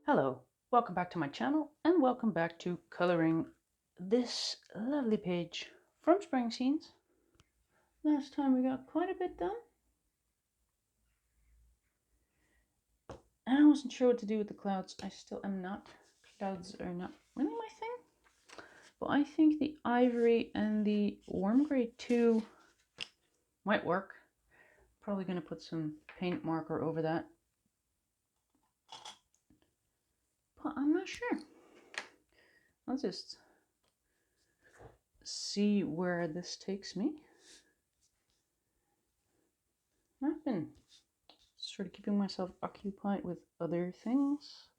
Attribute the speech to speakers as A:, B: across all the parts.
A: Hello, welcome back to my channel and welcome back to coloring this lovely page from Spring Scenes. Last time we got quite a bit done and I wasn't sure what to do with the clouds. I still am not. Clouds are not really my thing, but I think the ivory and the warm gray 2 might work. Probably going to put some paint marker over that, but I'm not sure. I'll just see where this takes me. I've been sort of keeping myself occupied with other things,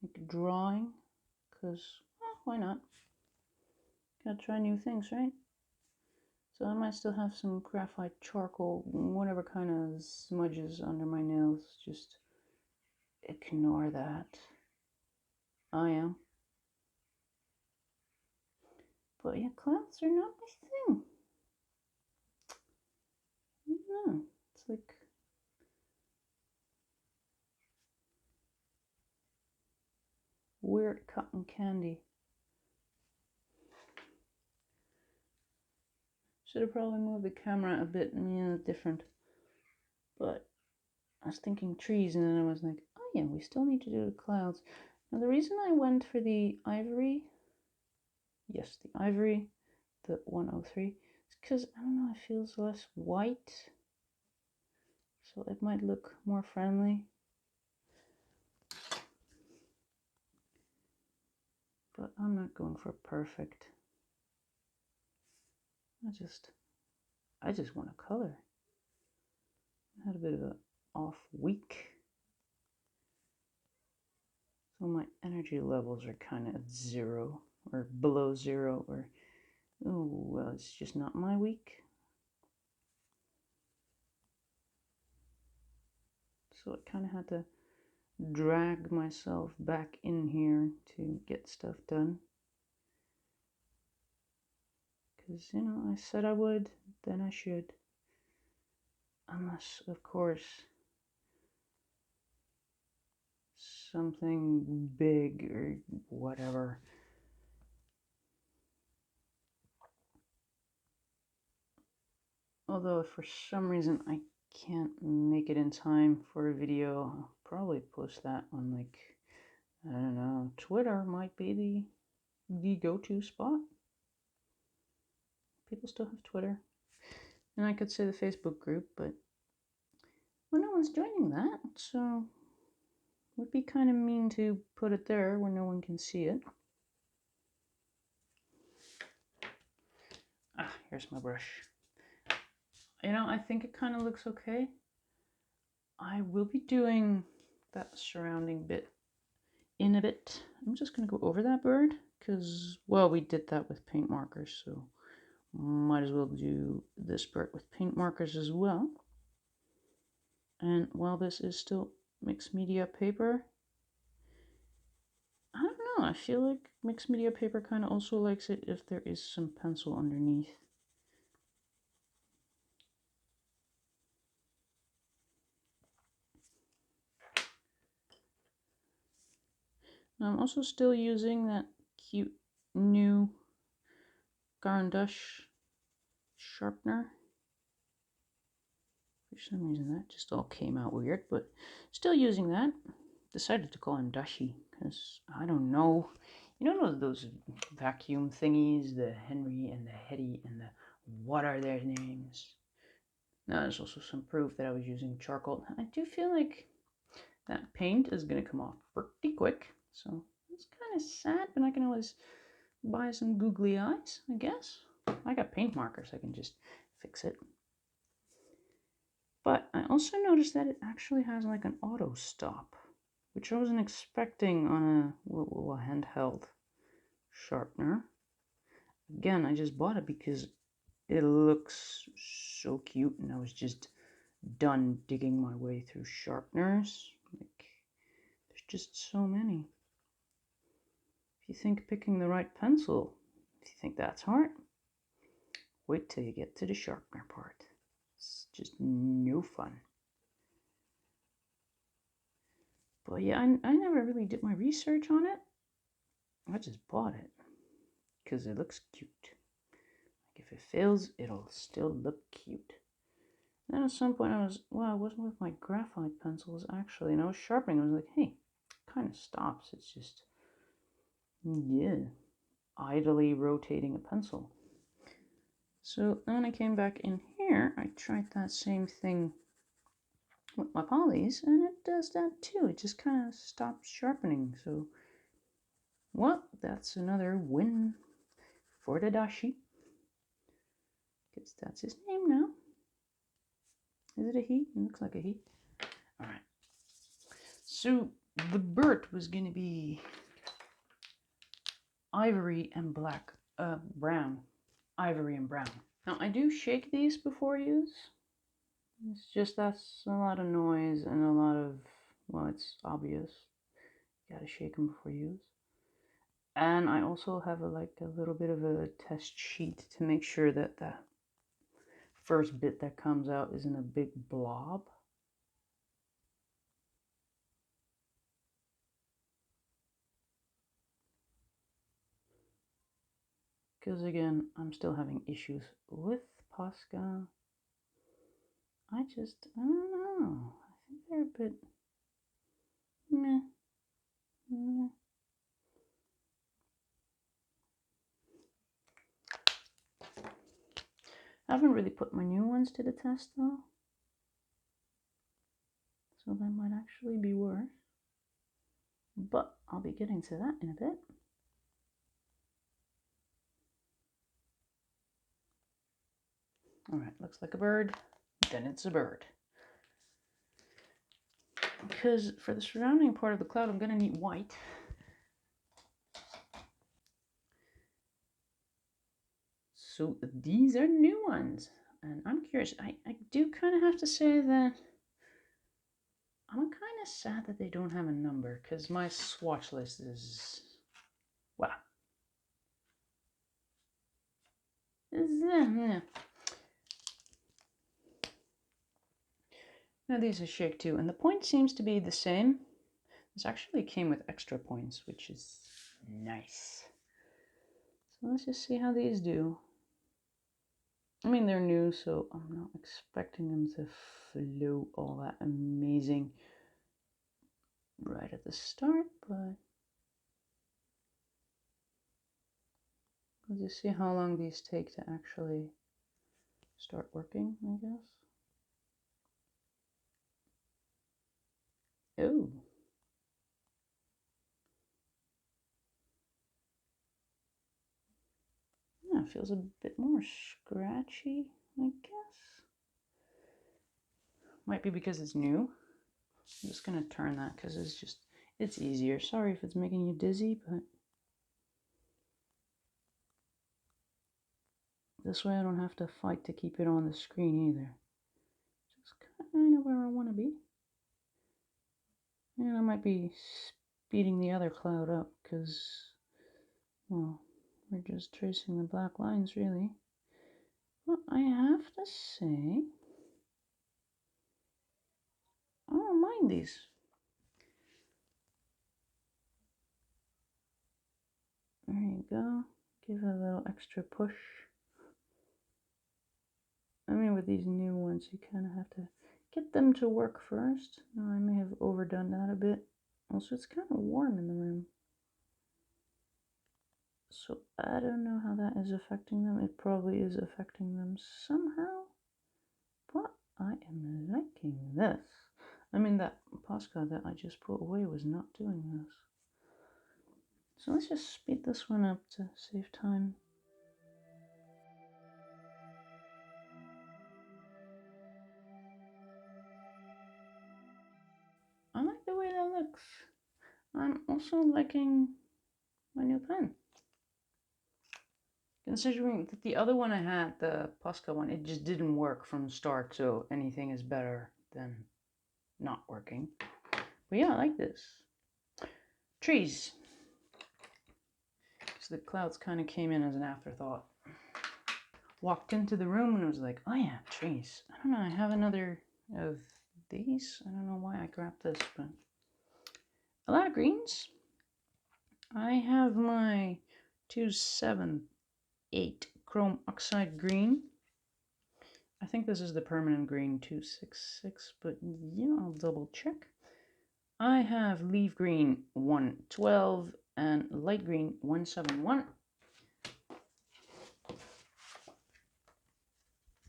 A: like drawing, because, well, why not? Gotta try new things, right? So I might still have some graphite charcoal, whatever kind of smudges under my nails. Just ignore that. I am. But yeah, clouds are not my thing. I don't know. It's like weird cotton candy. Should have probably moved the camera a bit different. But I was thinking trees and then I was like, oh yeah, we still need to do the clouds. Now the reason I went for the ivory, yes, the ivory, the 103, is because, I don't know, it feels less white. So it might look more friendly. But I'm not going for perfect. I just want to color. I had a bit of an off week. So my energy levels are kind of at 0 or below 0 or, oh, well, it's just not my week. So I kind of had to drag myself back in here to get stuff done. Because, you know, I said I would, then I should. Unless, of course, something big or whatever. Although if for some reason I can't make it in time for a video, I'll probably post that on, like, I don't know, Twitter might be the go-to spot. People still have Twitter. And I could say the Facebook group, but, well, no one's joining that, so it would be kind of mean to put it there where no one can see it. Ah, here's my brush. You know, I think it kind of looks okay. I will be doing that surrounding bit in a bit. I'm just going to go over that bird because, well, we did that with paint markers, so might as well do this bird with paint markers as well. And while this is still mixed media paper, I don't know, I feel like mixed media paper kind of also likes it if there is some pencil underneath. Now I'm also still using that cute new Garndush sharpener. For some reason that just all came out weird, but still using that. Decided to call him Dushy because I don't know. You know those vacuum thingies, the Henry and the Hetty and the what are their names? Now there's also some proof that I was using charcoal. I do feel like that paint is going to come off pretty quick, so it's kind of sad, but I can always buy some googly eyes, I guess. I got paint markers, I can just fix it. But I also noticed that it actually has like an auto stop, which I wasn't expecting on a handheld sharpener. Again, I just bought it because it looks so cute and I was just done digging my way through sharpeners. Like, there's just so many. If you think picking the right pencil, if you think that's hard, wait till you get to the sharpener part. It's just no fun. But yeah, I never really did my research on it. I just bought it because it looks cute. Like if it fails, it'll still look cute. Then at some point I wasn't with my graphite pencils actually, and I was sharpening. I was like, hey, it kind of stops. It's just, yeah, idly rotating a pencil. So then I came back in here. I tried that same thing with my polys, and it does that too. It just kind of stops sharpening. So, well, that's another win for the dashi. Because that's his name now. Is it a he? It looks like a he. Alright. So, the Bert was going to be ivory and brown. Ivory and brown. Now, I do shake these before use. It's just that's a lot of noise and a lot of, well, it's obvious. You gotta shake them before use. And I also have a little bit of a test sheet to make sure that the first bit that comes out isn't a big blob. Because again, I'm still having issues with Posca. I don't know. I think they're a bit meh. Meh. I haven't really put my new ones to the test though. So that might actually be worse. But I'll be getting to that in a bit. Alright, looks like a bird. Then it's a bird. Because for the surrounding part of the cloud, I'm going to need white. So these are new ones. And I'm curious. I do kind of have to say that I'm kind of sad that they don't have a number. Because my swatch list is... wow. Now these are shake too. And the point seems to be the same. This actually came with extra points, which is nice. So let's just see how these do. I mean, they're new, so I'm not expecting them to flow all that amazing right at the start, but we'll just see how long these take to actually start working, I guess. Oh. Yeah, it feels a bit more scratchy, I guess. Might be because it's new. I'm just gonna turn that because it's easier. Sorry if it's making you dizzy, but this way I don't have to fight to keep it on the screen either. Just kind of where I want to be. And I might be speeding the other cloud up because, well, we're just tracing the black lines really. But I have to say, I don't mind these. There you go. Give it a little extra push. I mean, with these new ones, you kind of have to get them to work first. Now, I may have overdone that a bit. Also, it's kind of warm in the room. So, I don't know how that is affecting them. It probably is affecting them somehow. But I am liking this. I mean, that Posca that I just put away was not doing this. So let's just speed this one up to save time. I like the way that looks. I'm also liking my new pen. Considering that the other one I had, the Posca one, it just didn't work from the start, so anything is better than not working. But yeah, I like this. Trees. So the clouds kind of came in as an afterthought. Walked into the room and was like, oh yeah, trees. I don't know, I have another of these. I don't know why I grabbed this, but a lot of greens. I have my 278 chrome oxide green. I think this is the permanent green 266, but yeah, I'll double check. I have leaf green 112 and light green 171.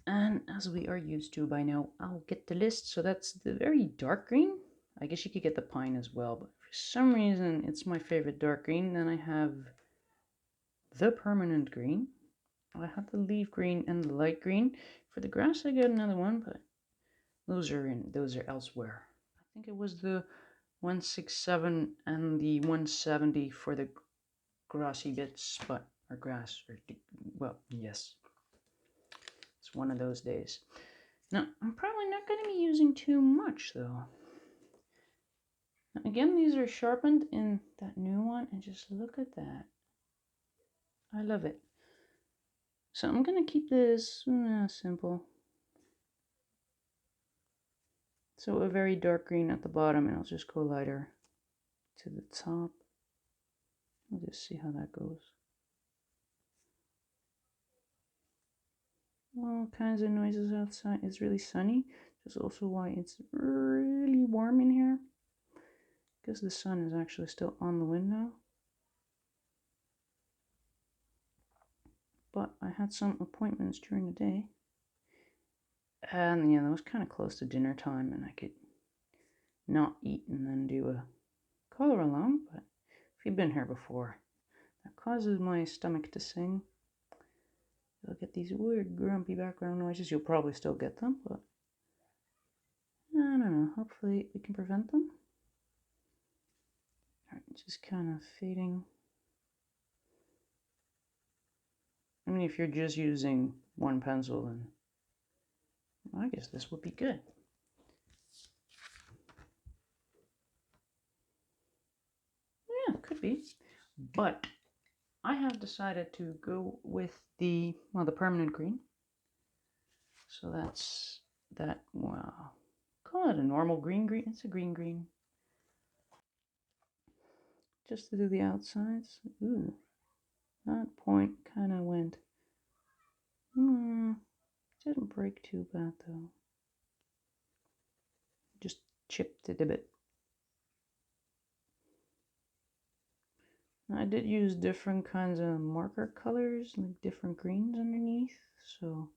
A: And as we are used to by now, I'll get the list. So that's the very dark green. I guess you could get the pine as well, but for some reason it's my favorite dark green. Then I have the permanent green. I have the leaf green and the light green. For the grass I got another one, but those are elsewhere. I think it was the 167 and the 170 for the grassy bits, but or grass or well, yes. It's one of those days. Now, I'm probably not going to be using too much though. Now, again, these are sharpened in that new one, and just look at that. I love it. So I'm going to keep this simple. So a very dark green at the bottom, and I'll just go lighter to the top. We'll just see how that goes. All kinds of noises outside. It's really sunny. That's also why it's really warm in here, because the sun is actually still on the window. But I had some appointments during the day, and yeah, that was kind of close to dinner time, and I could not eat and then do a color along. But if you've been here before, that causes my stomach to sing. You'll get these weird grumpy background noises. You'll probably still get them, but I don't know. Hopefully we can prevent them. Alright, just kind of fading. I mean, if you're just using one pencil, then I guess this would be good. Yeah, could be. But I have decided to go with the permanent green. So that's that. Wow, call it a normal green. It's a green. Just to do the outsides. Ooh, that point kind of went. Didn't break too bad though. Just chipped it a bit. I did use different kinds of marker colors, like different greens underneath, so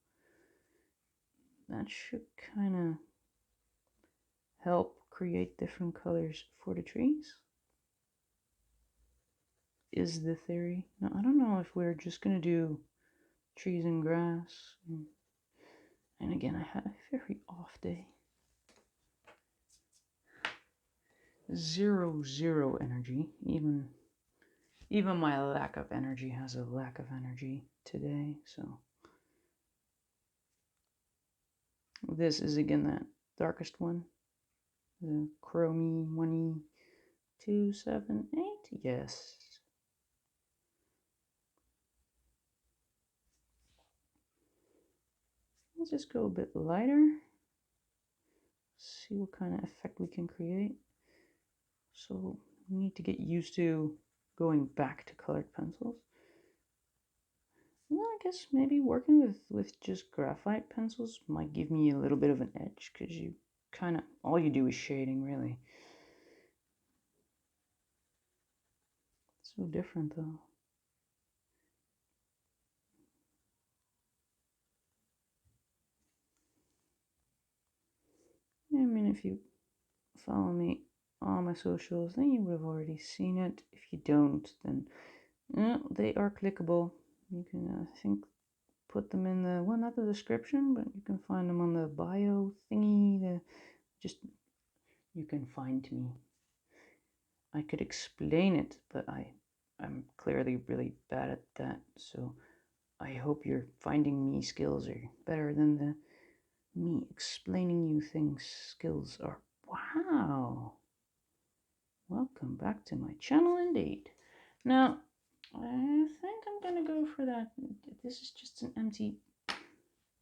A: that should kind of help create different colors for the trees, is the theory. Now, I don't know if we're just going to do trees and grass. And again, I had a very off day. Zero energy. Even my lack of energy has a lack of energy today, so. This is again that darkest one. The Chromie 1278, yes. Let's just go a bit lighter. See what kind of effect we can create. So we need to get used to going back to colored pencils. Well, I guess maybe working with just graphite pencils might give me a little bit of an edge, because you kind of, all you do is shading, really. So different though. I mean, if you follow me on my socials, then you would have already seen it. If you don't, then they are clickable. You can, I think, put them in the, well, not the description, but you can find them on the bio thingy. You can find me. I could explain it, but I'm clearly really bad at that, so I hope your finding me skills are better than the me explaining you things skills are. Wow! Welcome back to my channel indeed. Now, I think I'm gonna go for that. This is just an empty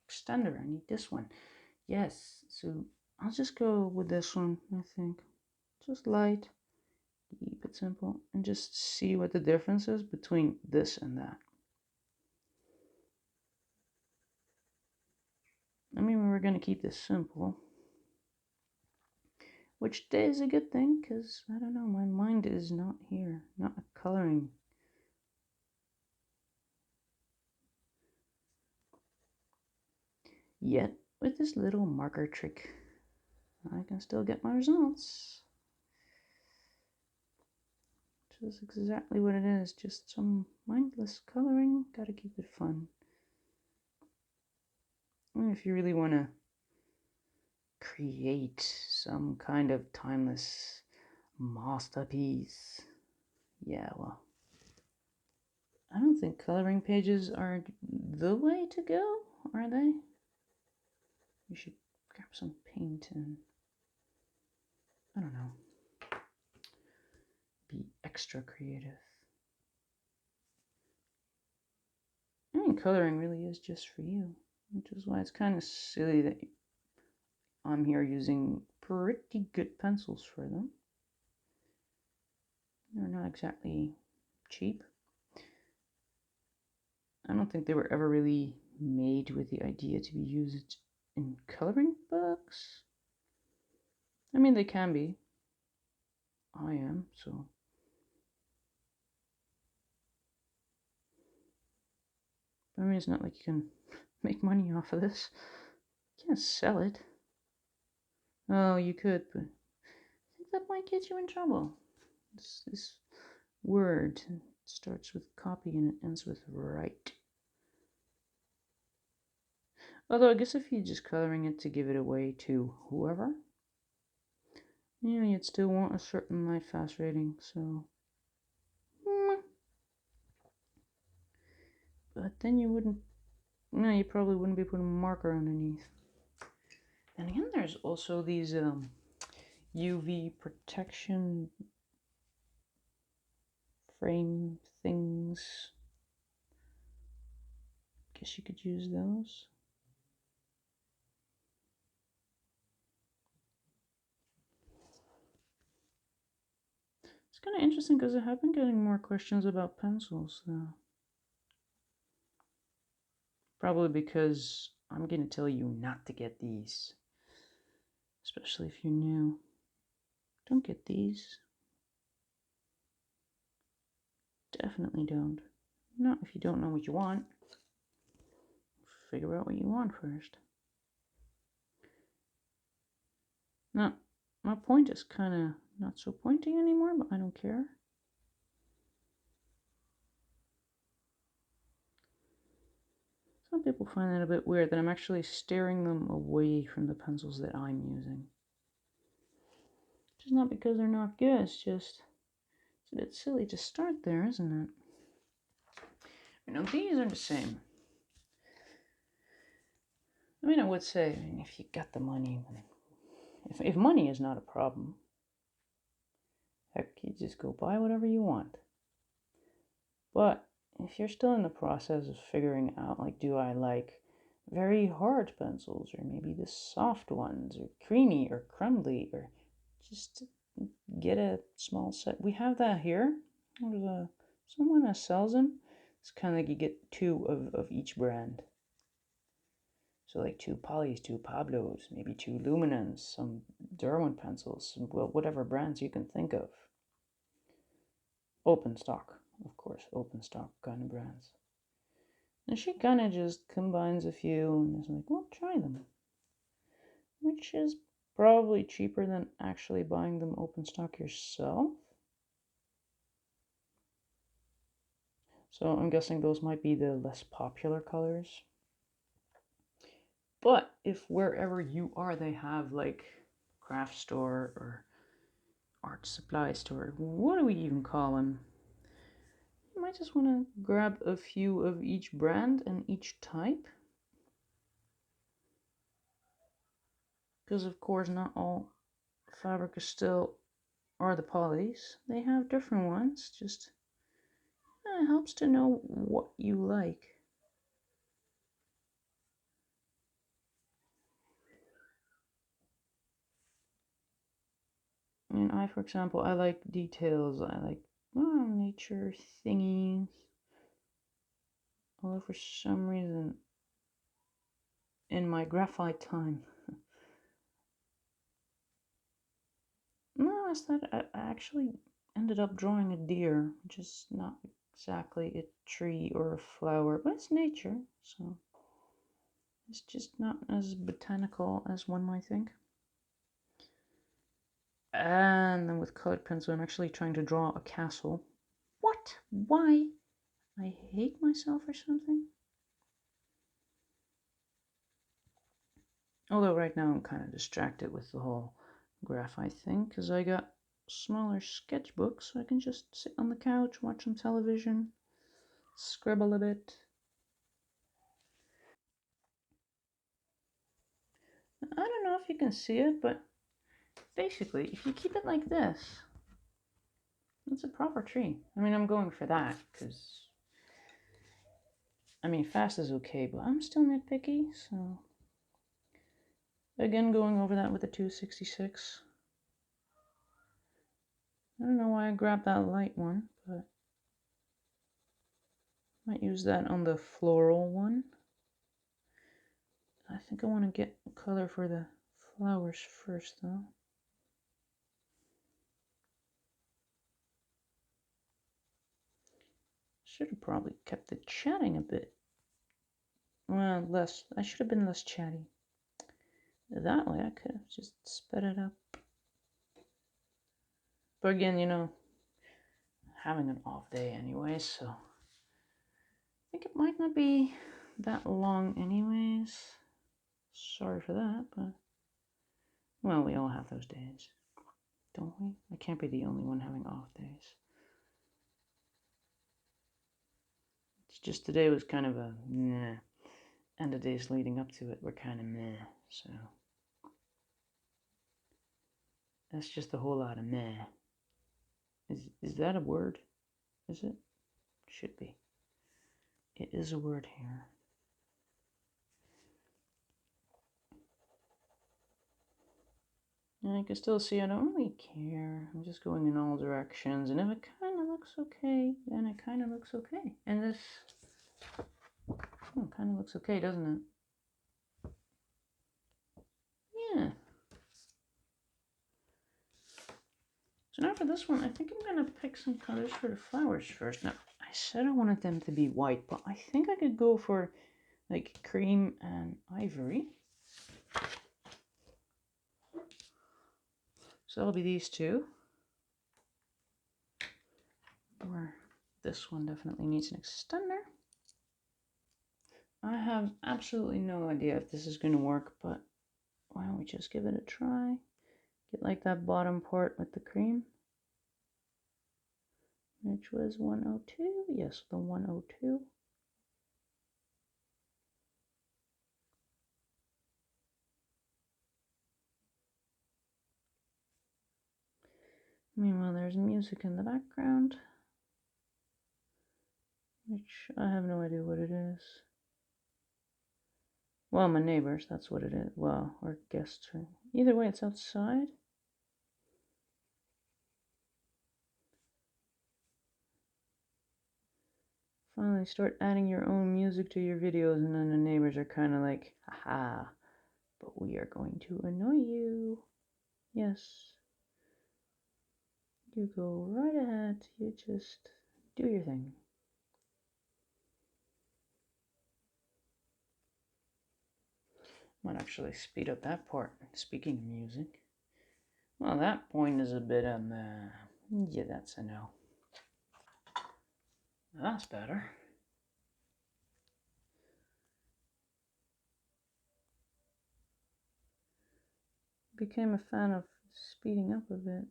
A: extender. I need this one. Yes, so I'll just go with this one, I think. Just light Keep it simple and just see what the difference is between this and that. I mean, we're going to keep this simple, which is a good thing because, I don't know, my mind is not here, not coloring. Yet, with this little marker trick, I can still get my results. Which is exactly what it is, just some mindless coloring. Gotta keep it fun. And if you really want to create some kind of timeless masterpiece, yeah, well, I don't think coloring pages are the way to go, are they? You should grab some paint and, I don't know, be extra creative. I mean, coloring really is just for you, which is why it's kind of silly that I'm here using pretty good pencils for them. They're not exactly cheap. I don't think they were ever really made with the idea to be used in coloring books. I mean, they can be. I am, so. I mean, it's not like you can make money off of this. You can't sell it. Oh, you could, but I think that might get you in trouble. This word starts with copy and it ends with write. Although I guess if you're just coloring it to give it away to whoever, you know, you'd still want a certain light fast rating, so. But then you wouldn't, no, you probably wouldn't be putting a marker underneath. And again, there's also these UV protection frame things. Guess you could use those. It's kind of interesting because I have been getting more questions about pencils though. Probably because I'm going to tell you not to get these. Especially if you're new. Don't get these. Definitely don't. Not if you don't know what you want. Figure out what you want first. Now, my point is kind of not so pointy anymore, but I don't care. Some people find that a bit weird that I'm actually steering them away from the pencils that I'm using. Which is not because they're not good, it's just it's a bit silly to start there, isn't it? You know, these are the same. I mean, I would say, if you got the money, if money is not a problem, heck, you just go buy whatever you want. But if you're still in the process of figuring out, like, do I like very hard pencils, or maybe the soft ones, or creamy, or crumbly, or just get a small set. We have that here. There's someone that sells them. It's kind of like you get two of each brand. So like 2 Polys, 2 Pablos, maybe 2 Luminans, some Derwent pencils, well, whatever brands you can think of. Open stock, of course, open stock kind of brands. And she kind of just combines a few and is like, well, try them. Which is probably cheaper than actually buying them open stock yourself. So I'm guessing those might be the less popular colors. But if wherever you are, they have like craft store or art supply store, what do we even call them? You might just want to grab a few of each brand and each type. Because of course not all Faber-Castell are the polys. They have different ones. Just it helps to know what you like. And for example, I like details. I like nature thingies. Although for some reason, in my graphite time, no, it's that I actually ended up drawing a deer, which is not exactly a tree or a flower, but it's nature, so it's just not as botanical as one might think. And then with colored pencil, I'm actually trying to draw a castle. What? Why? I hate myself or something? Although right now I'm kind of distracted with the whole graphite thing, because I got smaller sketchbooks, so I can just sit on the couch, watch some television, scribble a bit. I don't know if you can see it, but basically, if you keep it like this, it's a proper tree. I mean, I'm going for that, because, I mean, fast is okay, but I'm still nitpicky, so... Again, going over that with the 266. I don't know why I grabbed that light one, but I might use that on the floral one. I think I want to get color for the flowers first, though. Should have probably kept the chatting a bit. Well, less. I should have been less chatty. That way I could have just sped it up. But again, you know, having an off day anyway, so I think it might not be that long anyways. Sorry for that, but well, we all have those days, don't we? I can't be the only one having off days. It's just today was kind of a meh, and the days leading up to it were kind of meh, so that's just a whole lot of meh. Is that a word? Is it? Should be. It is a word here. And I can still see I don't really care. I'm just going in all directions. And if it kind of looks okay, then it kind of looks okay. And this kind of looks okay, doesn't it? Yeah. So now for this one, I think I'm going to pick some colors for the flowers first. Now, I said I wanted them to be white, but I think I could go for like cream and ivory. So that'll be these two. Or this one definitely needs an extender. I have absolutely no idea if this is going to work, but why don't we just give it a try? Get like that bottom part with the cream, which was 102. Yes, the 102. Meanwhile, there's music in the background, which I have no idea what it is. Well, my neighbors, that's what it is. Well, or guests. Either way, it's outside. Finally, start adding your own music to your videos, and then the neighbors are kind of like, haha, but we are going to annoy you. Yes. You go right ahead. You just do your thing. Might actually speed up that part. Speaking of music. Well, that point is a bit yeah, that's a no. That's better. Became a fan of speeding up a bit.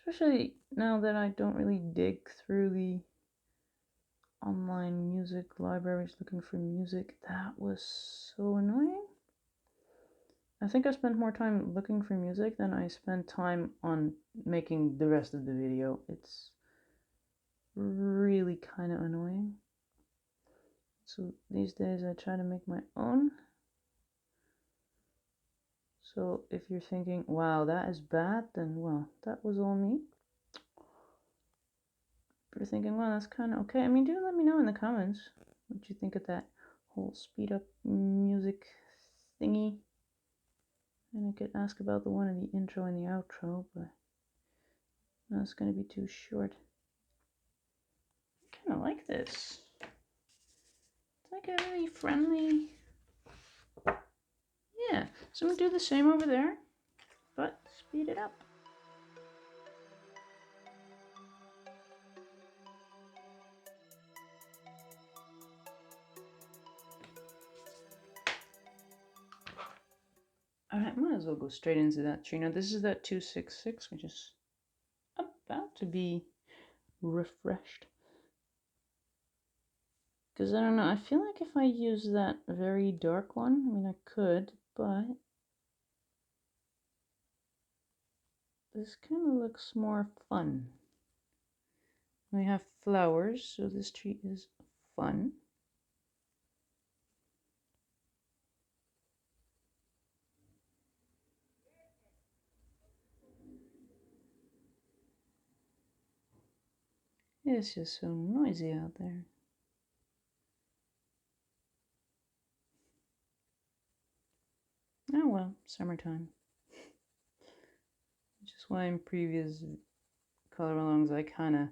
A: Especially now that I don't really dig through the online music libraries looking for music. That was so annoying. I think I spent more time looking for music than I spent time on making the rest of the video. It's really kind of annoying. So these days I try to make my own. So if you're thinking, wow, that is bad, then well, that was all me. If you're thinking, well, that's kind of okay, I mean, do let me know in the comments what you think of that whole speed up music thingy. And I could ask about the one in the intro and the outro, but that's going to be too short. I kind of like this. It's like a really friendly, yeah. So I'm going to do the same over there, but speed it up. Alright, might as well go straight into that tree. Now this is that 266, which is about to be refreshed. Because I don't know, I feel like if I use that very dark one, I mean I could, but this kind of looks more fun. We have flowers, so this tree is fun. It's just so noisy out there. Oh well, summertime. Which is why in previous color alongs I kind of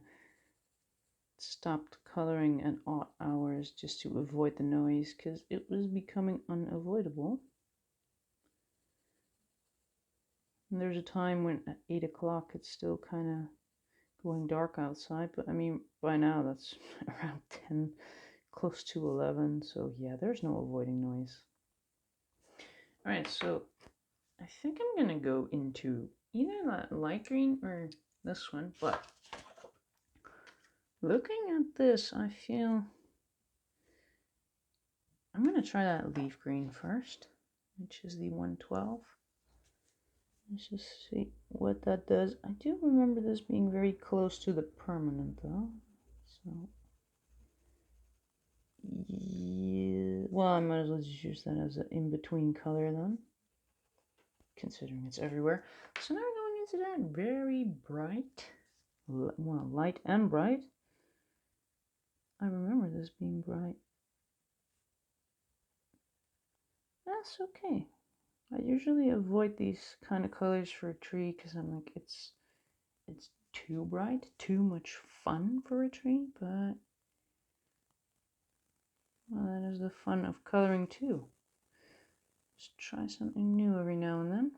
A: stopped coloring at odd hours just to avoid the noise, because it was becoming unavoidable. And there's a time when at 8 o'clock it's still kind of going dark outside, but I mean by now that's around 10, close to 11, so yeah, there's no avoiding noise. Alright, so I think I'm gonna go into either that light green or this one, but looking at this, I feel I'm gonna try that leaf green first, which is the 112. Let's just see what that does. I do remember this being very close to the permanent though, so yeah, well, I might as well just use that as an in-between color then, considering it's everywhere. So now we're going into that very bright, well, light and bright. I remember this being bright. That's okay. I usually avoid these kind of colors for a tree because I'm like, it's too bright, too much fun for a tree, but well, that is the fun of coloring too. Just try something new every now and then.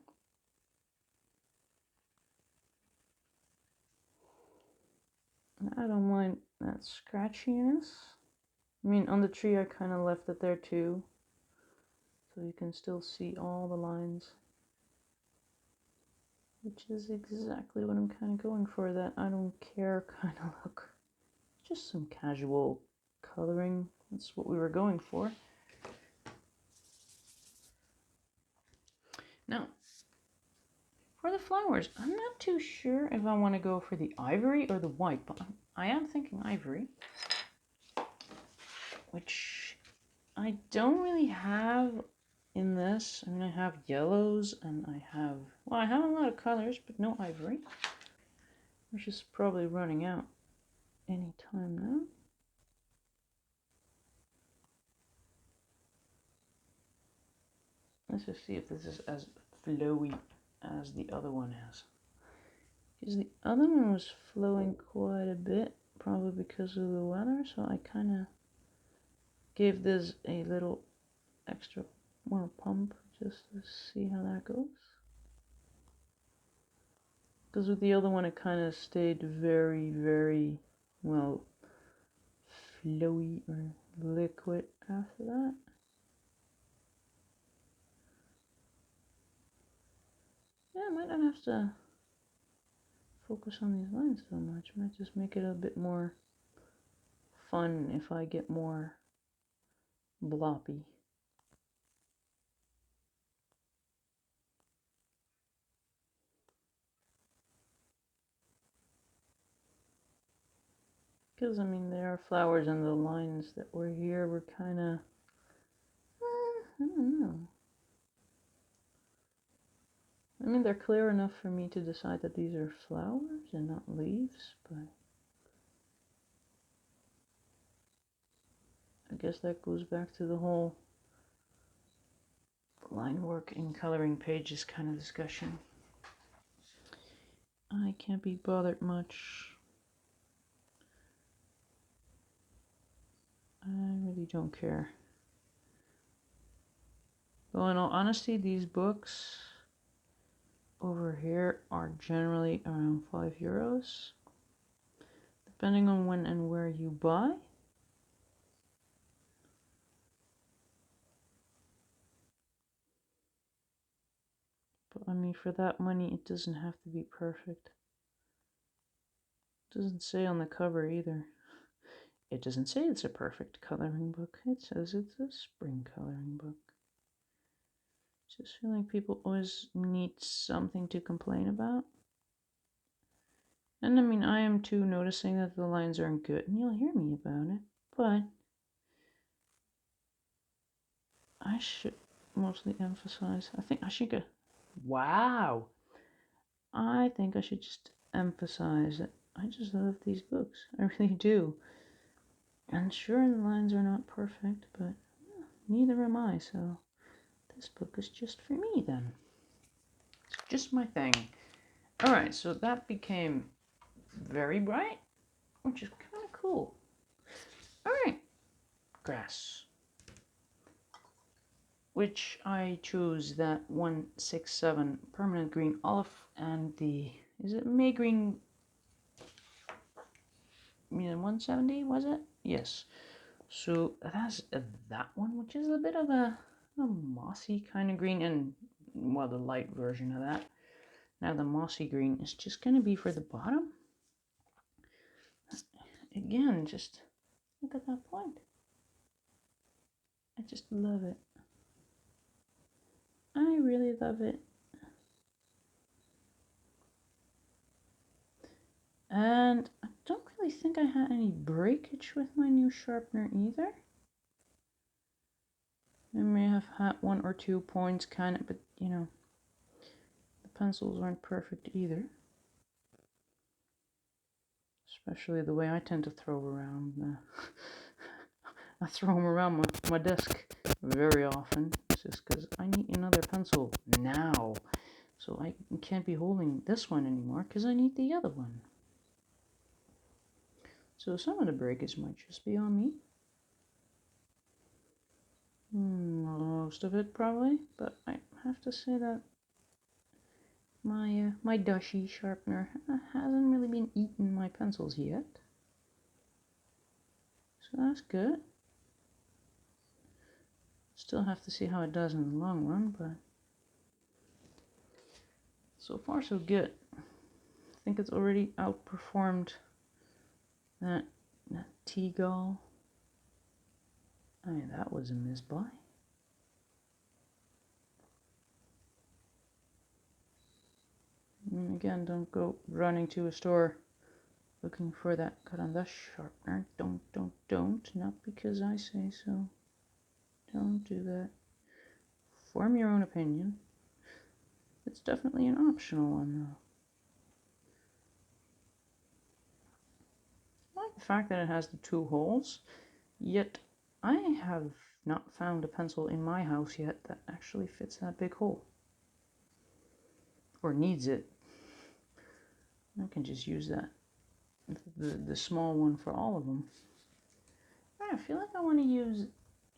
A: I don't mind that scratchiness. I mean, on the tree I kind of left it there too, so you can still see all the lines, which is exactly what I'm kind of going for, that I don't care kind of look. Just some casual coloring, that's what we were going for. Now, for the flowers, I'm not too sure if I want to go for the ivory or the white, but I am thinking ivory, which I don't really have in this. I mean, I have yellows and I have a lot of colors, but no ivory, which is probably running out any time now. Let's just see if this is as flowy as the other one is. Because the other one was flowing quite a bit, probably because of the weather, so I kind of gave this a little extra more pump just to see how that goes. Because with the other one it kind of stayed very, very, well, flowy or liquid after that. Yeah, I might not have to focus on these lines so much. I might just make it a bit more fun if I get more bloppy. Because, I mean, there are flowers and the lines that were here were kind of, I don't know. mean, they're clear enough for me to decide that these are flowers and not leaves, but I guess that goes back to the whole line work in coloring pages kind of discussion. I can't be bothered much. I really don't care. Well, in all honesty, these books over here are generally around €5, depending on when and where you buy. But I mean, for that money, it doesn't have to be perfect. It doesn't say on the cover either. It doesn't say it's a perfect coloring book. It says it's a spring coloring book. Just feel like people always need something to complain about. And I mean, I am too noticing that the lines aren't good, and you'll hear me about it. But I should mostly emphasize. I think I should go. Wow. I think I should just emphasize that I just love these books. I really do. And sure, the lines are not perfect, but neither am I, so this book is just for me then. It's just my thing. Alright, so that became very bright, which is kind of cool. Alright, grass. Which I chose that 167 permanent green olive and the, is it May green 170, was it? Yes. So that's that one, which is a bit of a mossy kind of green, and well, the light version of that. Now the mossy green is just going to be for the bottom. Again, just look at that point. I just love it. I really love it. And I don't really think I had any breakage with my new sharpener either. I may have had 1 or 2 points kind of, but you know, the pencils aren't perfect either. Especially the way I tend to throw around. I throw them around my desk very often, just because I need another pencil now. So I can't be holding this one anymore because I need the other one. So some of the breakage might just be on me. Most of it probably, but I have to say that my Dashi sharpener hasn't really been eating my pencils yet. So that's good. Still have to see how it does in the long run, but so far so good. I think it's already outperformed that T-Gull. I mean, that was a misbuy. And again, don't go running to a store looking for that cut-on-dash sharpener. Don't. Not because I say so. Don't do that. Form your own opinion. It's definitely an optional one, though. I like the fact that it has the 2 holes, yet I have not found a pencil in my house yet that actually fits that big hole. Or needs it. I can just use that, the small one for all of them. I feel like I want to use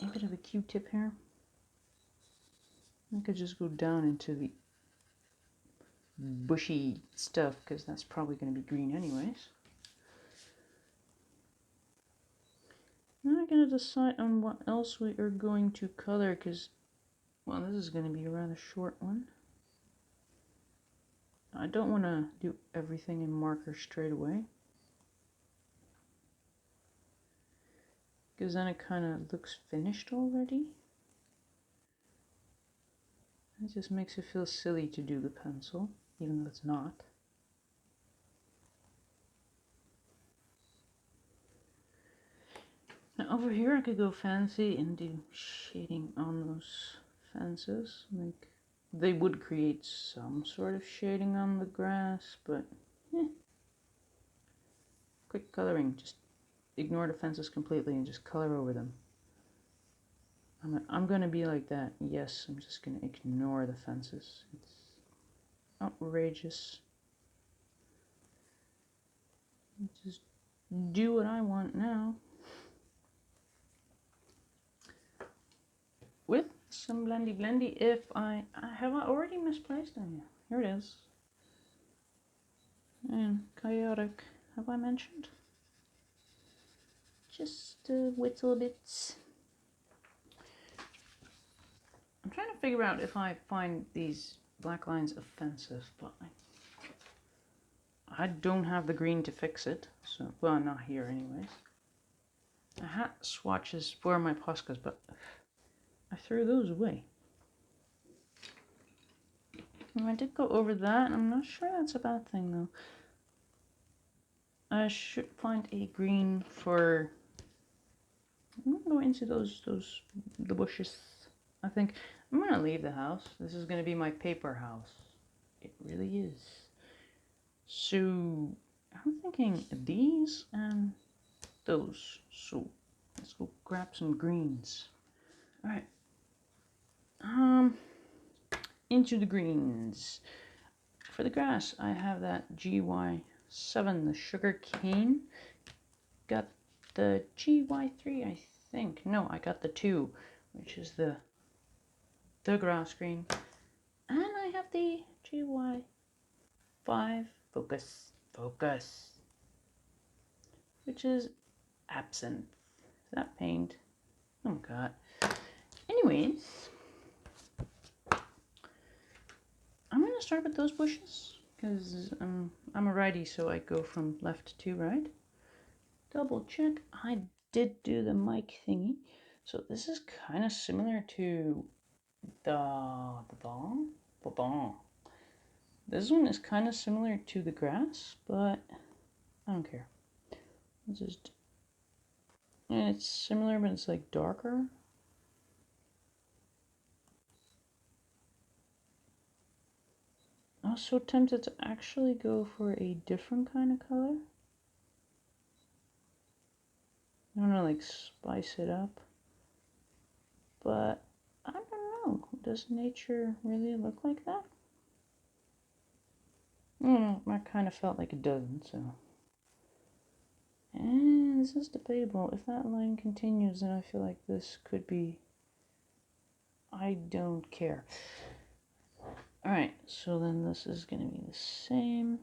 A: a bit of a Q-tip here. I could just go down into the bushy stuff, because that's probably going to be green anyways. Now I'm going to decide on what else we are going to color, because, well, this is going to be a rather short one. I don't want to do everything in marker straight away, because then it kind of looks finished already. It just makes it feel silly to do the pencil, even though it's not. Now over here I could go fancy and do shading on those fences, like They would create some sort of shading on the grass, but quick coloring. Just ignore the fences completely and just color over them. I'm gonna be like that. Yes, I'm just gonna ignore the fences. It's outrageous. Just do what I want now. With some blendy, if I have already misplaced them. Here it is. And chaotic, have I mentioned? Just whittle bits. I'm trying to figure out if I find these black lines offensive, but I don't have the green to fix it. So, well, not here anyways. I had swatches for my Poscas, but I threw those away. And I did go over that. I'm not sure that's a bad thing though. I should find a green for. I'm gonna go into the bushes. I think I'm gonna leave the house. This is gonna be my paper house. It really is. So I'm thinking these and those. So let's go grab some greens. All right. Into the greens. For the grass, I have that GY7, the sugar cane. Got the GY3, I think. No, I got the 2, which is the grass green. And I have the GY5 focus, which is absinthe. Is that paint? Oh my god. Anyways, I'm gonna start with those bushes because I'm a righty, so I go from left to right. Double check. I did do the mic thingy, so this is kind of similar to the This one is kind of similar to the grass, but I don't care. It's just, and it's similar, but it's like darker. I was so tempted to actually go for a different kind of color. I don't know, like spice it up. But I don't know. Does nature really look like that? I don't know. I kind of felt like it doesn't, so. And this is debatable. If that line continues, then I feel like this could be. I don't care. Alright, so then this is going to be the same.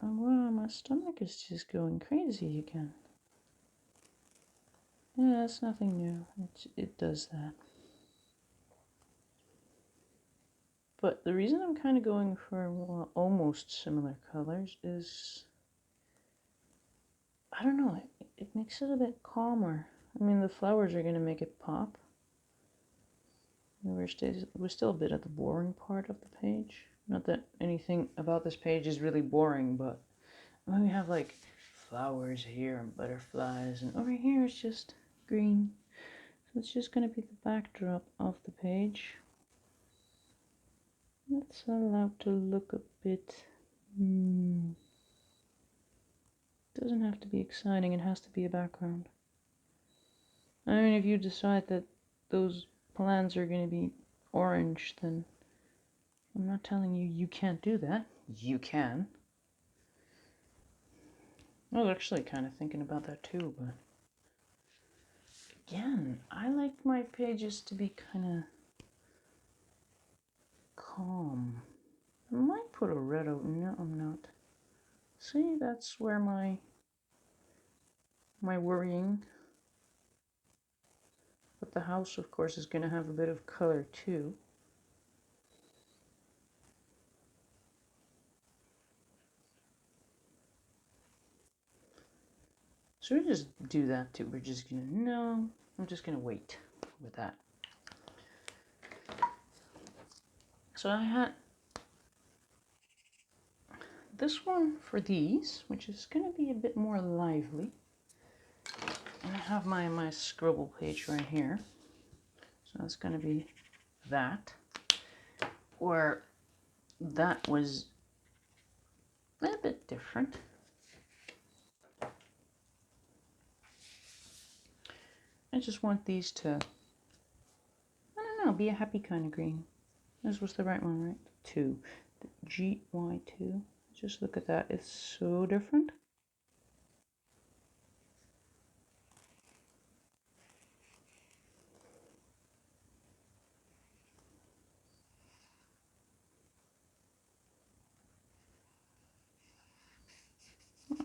A: Oh wow, my stomach is just going crazy again. Yeah, that's nothing new. It does that. But the reason I'm kind of going for almost similar colors is, I don't know, it makes it a bit calmer. I mean, the flowers are going to make it pop. We're still a bit at the boring part of the page. Not that anything about this page is really boring, but we have like flowers here and butterflies, and over here it's just green. So it's just going to be the backdrop of the page. It's allowed to look a bit. Doesn't have to be exciting, it has to be a background. I mean, if you decide that those plants are going to be orange, then I'm not telling you you can't do that. You can. I was actually kind of thinking about that too, but again, I like my pages to be kind of calm. I might put a red out. No, I'm not. See, that's where my worrying. But the house, of course, is going to have a bit of color too. So we just do that too. We're just gonna, no, I'm just gonna wait with that. So I had this one for these, which is gonna be a bit more lively. And I have my scribble page right here. So that's going to be that. Where that was a bit different. I just want these to, I don't know, be a happy kind of green. This was the right one, right? 2. The GY2. Just look at that. It's so different.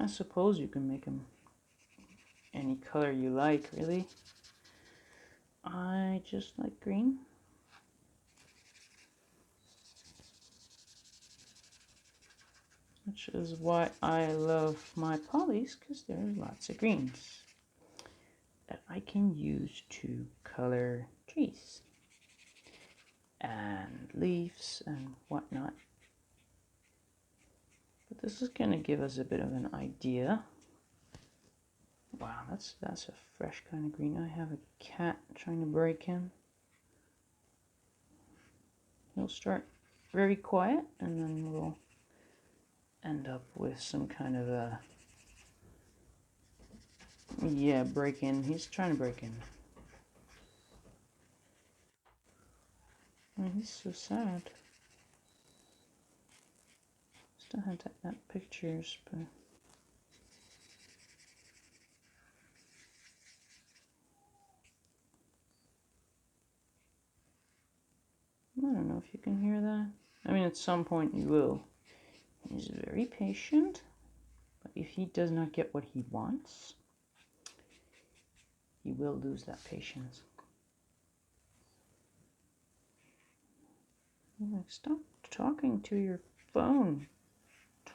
A: I suppose you can make them any color you like, really. I just like green. Which is why I love my polys, because there's lots of greens that I can use to color trees and leaves and whatnot. But this is going to give us a bit of an idea. Wow, that's a fresh kind of green. I have a cat trying to break in. He'll start very quiet, and then we'll end up with some kind of a, yeah, break in. He's trying to break in. Oh, he's so sad. Still have that pictures, but I don't know if you can hear that. I mean, at some point you will. He's very patient, but if he does not get what he wants, he will lose that patience. I'm like, stop talking to your phone.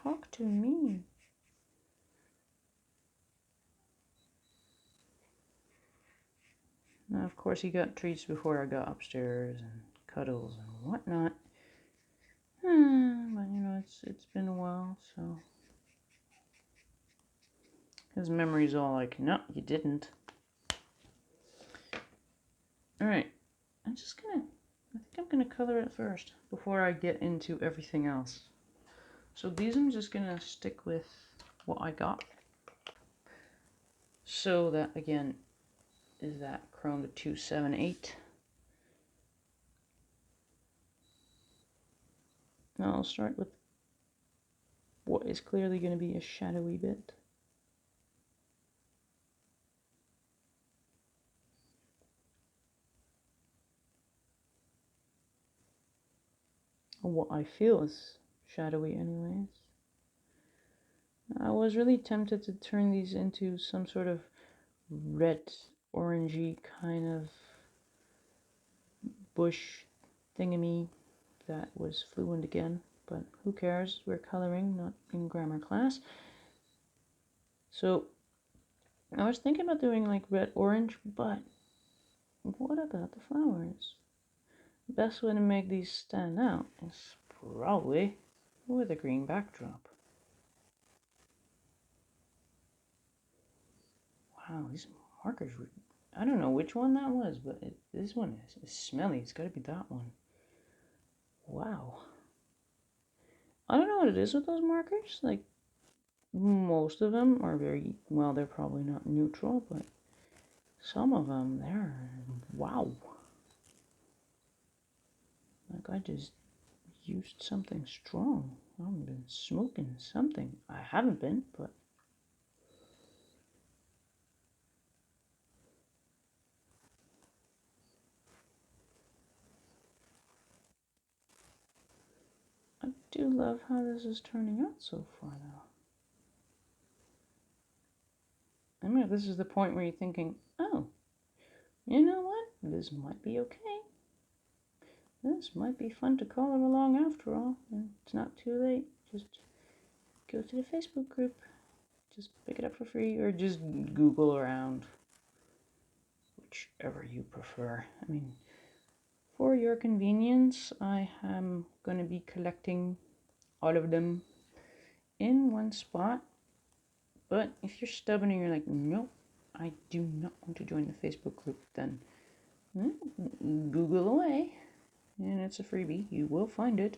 A: Talk to me. Now, of course, he got treats before I got upstairs and cuddles and whatnot. But you know, it's been a while, so his memory's all like, no, you didn't. All right, I think I'm gonna color it first before I get into everything else. So these I'm just gonna stick with what I got. So that again is that Chrome to 278. Now I'll start with what is clearly going to be a shadowy bit. Or what I feel is shadowy anyways. I was really tempted to turn these into some sort of red, orangey kind of bush thingamy that was fluent again, but who cares? We're coloring, not in grammar class. So I was thinking about doing like red orange, but what about the flowers? The best way to make these stand out is probably with a green backdrop. Wow, these markers were, I don't know which one that was, but this one is smelly. It's got to be that one. Wow. I don't know what it is with those markers. Like, most of them are very, well, they're probably not neutral, but some of them, they're, wow. Like, I just used something strong. I've been smoking something. I haven't been, but I do love how this is turning out so far, though. I mean, this is the point where you're thinking, oh, you know what? This might be okay. This might be fun to color along after all. And it's not too late. Just go to the Facebook group. Just pick it up for free or just Google around. Whichever you prefer. I mean, for your convenience, I am going to be collecting all of them in one spot. But if you're stubborn and you're like, nope, I do not want to join the Facebook group, then Google away, and it's a freebie. You will find it.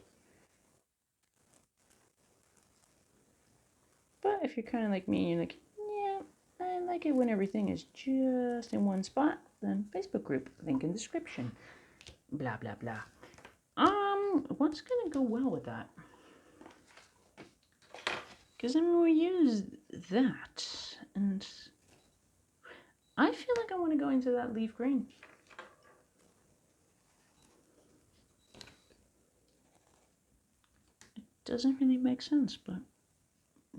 A: But if you're kind of like me and you're like, yeah, I like it when everything is just in one spot, then Facebook group, link in description, blah, blah, blah. What's gonna go well with that? Because I mean, we use that, and I feel like I want to go into that leaf green. It doesn't really make sense, but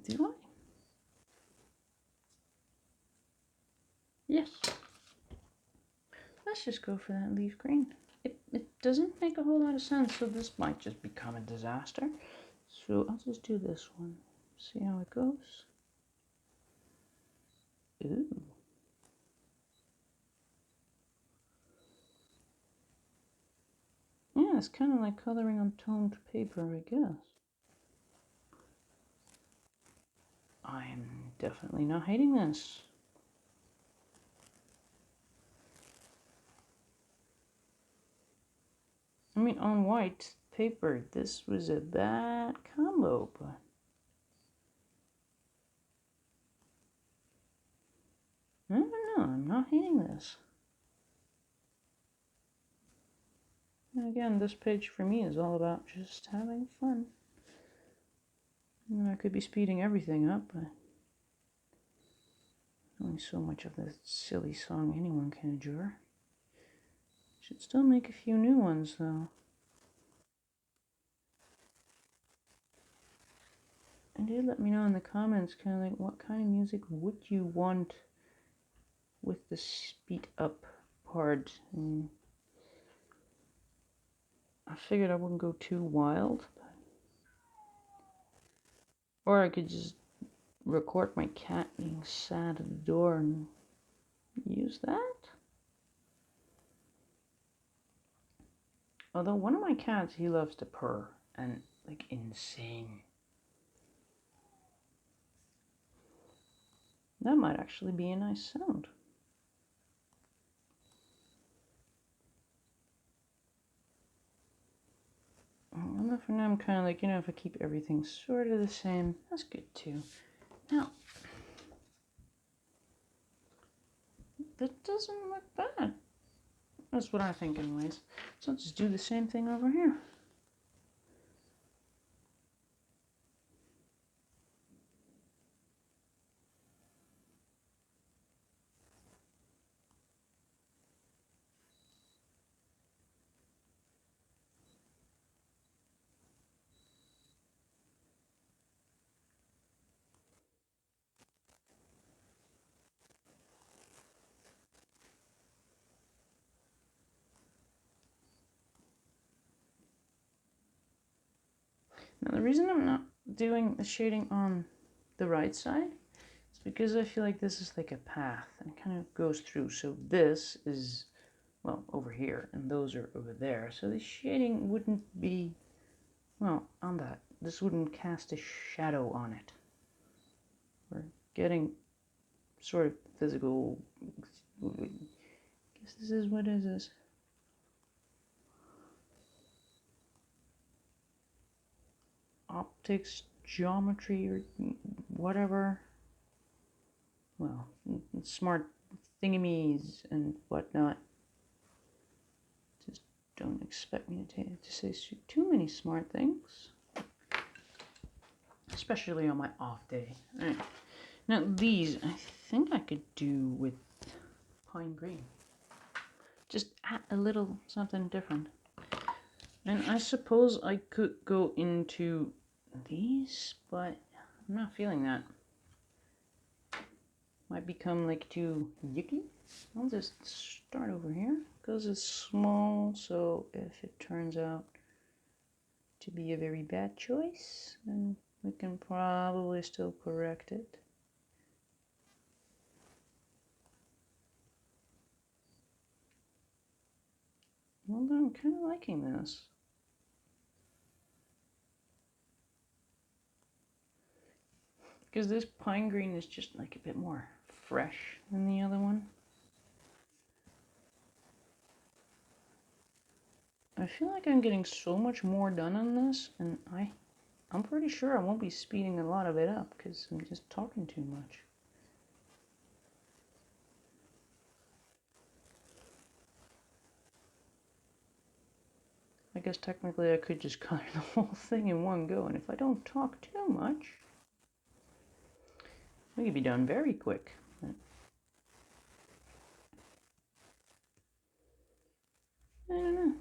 A: do I? Yes. Let's just go for that leaf green. It doesn't make a whole lot of sense, so this might just become a disaster. So I'll just do this one. See how it goes. Ooh. Yeah, it's kind of like coloring on toned paper, I guess. I am definitely not hating this. I mean, on white paper, this was a bad combo, but I don't know, I'm not hating this. And again, this page for me is all about just having fun. I could be speeding everything up, but only so much of this silly song anyone can endure. Should still make a few new ones, though. And do let me know in the comments, kind of like, what kind of music would you want with the speed up part? And I figured I wouldn't go too wild, or I could just record my cat being sad at the door and use that. Although one of my cats, he loves to purr, and like insane. That might actually be a nice sound. Well, for now I'm kind of like, you know, if I keep everything sort of the same, that's good too. Now, that doesn't look bad. That's what I think anyways. So let's just do the same thing over here. Now the reason I'm not doing the shading on the right side is because I feel like this is like a path and it kind of goes through. So this is, well, over here and those are over there. So the shading wouldn't be, well, on that. This wouldn't cast a shadow on it. We're getting sort of physical, I guess this is, what is this? Optics, geometry, or whatever. Well, smart thingamies and whatnot. Just don't expect me to say too many smart things. Especially on my off day. Alright. Now these, I think I could do with pine green. Just add a little something different. And I suppose I could go into these, but I'm not feeling that. Might become like too yucky. I'll just start over here because it's small, so if it turns out to be a very bad choice, then we can probably still correct it. Well, I'm kind of liking this. Because this pine green is just like a bit more fresh than the other one. I feel like I'm getting so much more done on this, and I'm pretty sure I won't be speeding a lot of it up because I'm just talking too much. I guess technically I could just color the whole thing in one go, and if I don't talk too much, we could be done very quick. I don't know.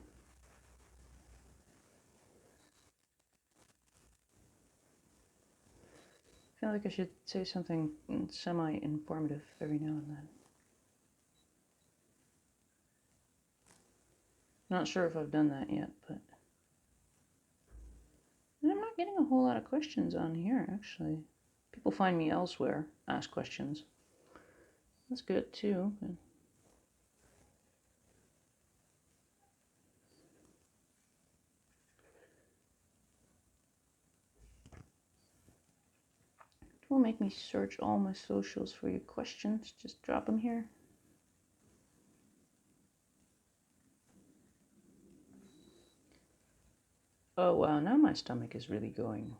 A: I feel like I should say something semi-informative every now and then. Not sure if I've done that yet, but... And I'm not getting a whole lot of questions on here, actually. People find me elsewhere, ask questions. That's good, too. But... It will make me search all my socials for your questions. Just drop them here. Oh wow, now my stomach is really going.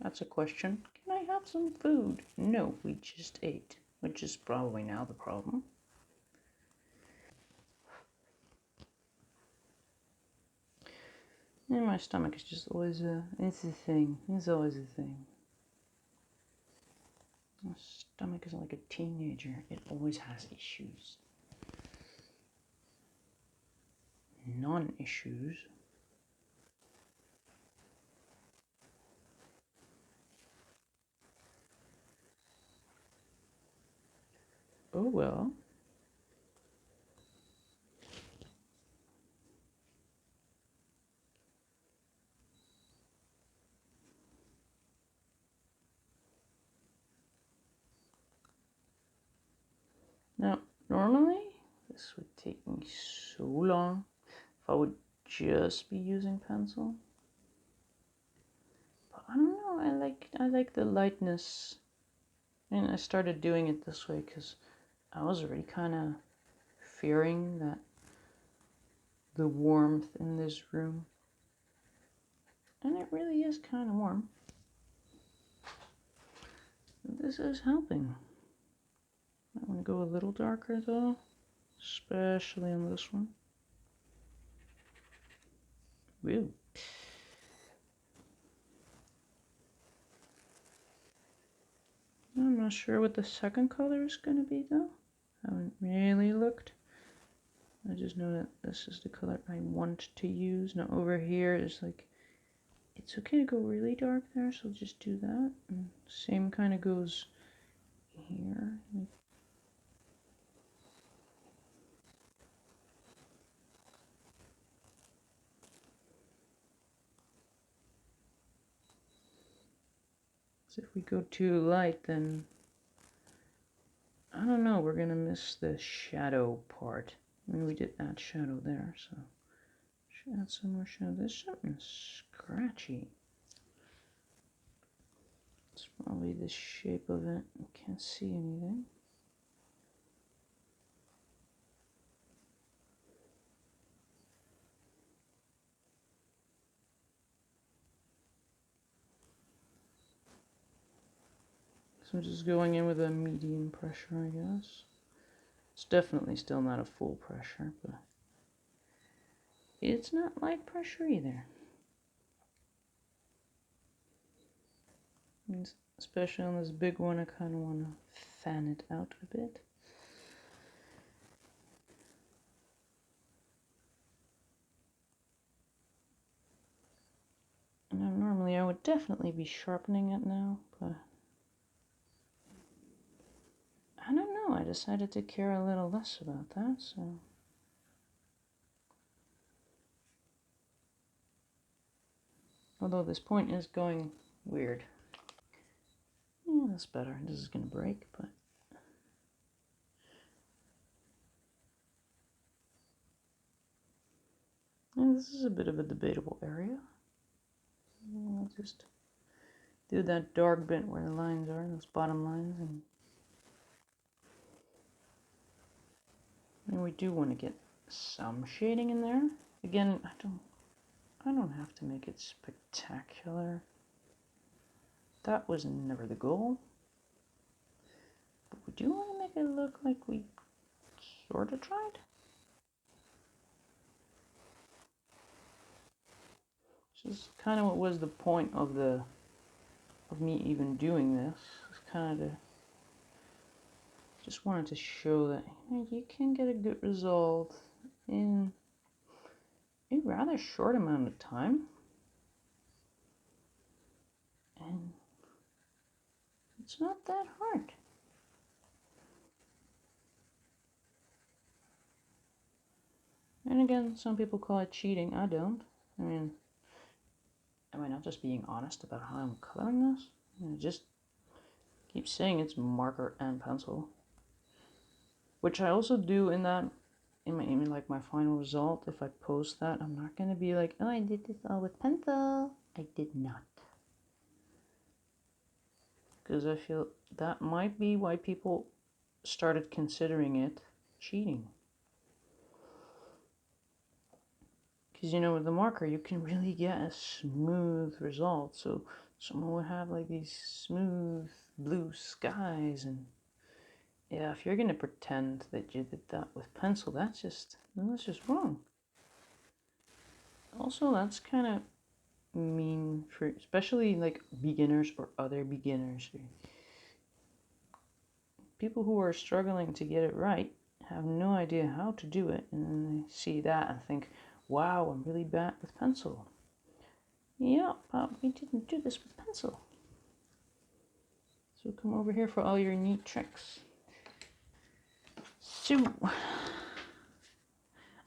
A: That's a question. Can I have some food? No, we just ate, which is probably now the problem. And my stomach is just always it's a thing. It's always a thing. My stomach is like a teenager. It always has issues. Non-issues. Oh well. Now, normally, this would take me so long if I would just be using pencil. But I don't know, I like the lightness. And I started doing it this way because I was already kind of fearing that the warmth in this room. And it really is kind of warm. This is helping. I want to go a little darker though, especially on this one. Woo. I'm not sure what the second color is going to be though. I haven't really looked. I just know that this is the color I want to use. Now over here is like, it's okay to go really dark there, so just do that. And same kind of goes here. So if we go too light, then I don't know, we're gonna miss the shadow part. I mean, we did add shadow there, so should add some more shadow. There's something scratchy. It's probably the shape of it. I can't see anything. So I'm just going in with a medium pressure, I guess. It's definitely still not a full pressure, but it's not light pressure either. And especially on this big one, I kind of want to fan it out a bit. Now, normally I would definitely be sharpening it now, but I don't know, I decided to care a little less about that, so. Although this point is going weird. Yeah, that's better. This is gonna break, but. And this is a bit of a debatable area. I'll just do that dark bit where the lines are, those bottom lines, and we do want to get some shading in there. Again, I don't have to make it spectacular. That was never the goal. But we do want to make it look like we sort of tried. Which is kind of what was the point of me even doing this. It's kind of just wanted to show that you can get a good result in a rather short amount of time. And it's not that hard. And again, some people call it cheating. I don't. I mean, am I not just being honest about how I'm coloring this? I just keep saying it's marker and pencil. Which I also do in that, in like my final result. If I post that, I'm not going to be like, oh, I did this all with pencil. I did not. Because I feel that might be why people started considering it cheating. Because, you know, with the marker, you can really get a smooth result. So someone would have like these smooth blue skies. And yeah, if you're going to pretend that you did that with pencil, that's just wrong. Also, that's kind of mean for especially like beginners or other beginners. People who are struggling to get it right have no idea how to do it, and then they see that and think, wow, I'm really bad with pencil. Yeah, but we didn't do this with pencil. So come over here for all your neat tricks. So,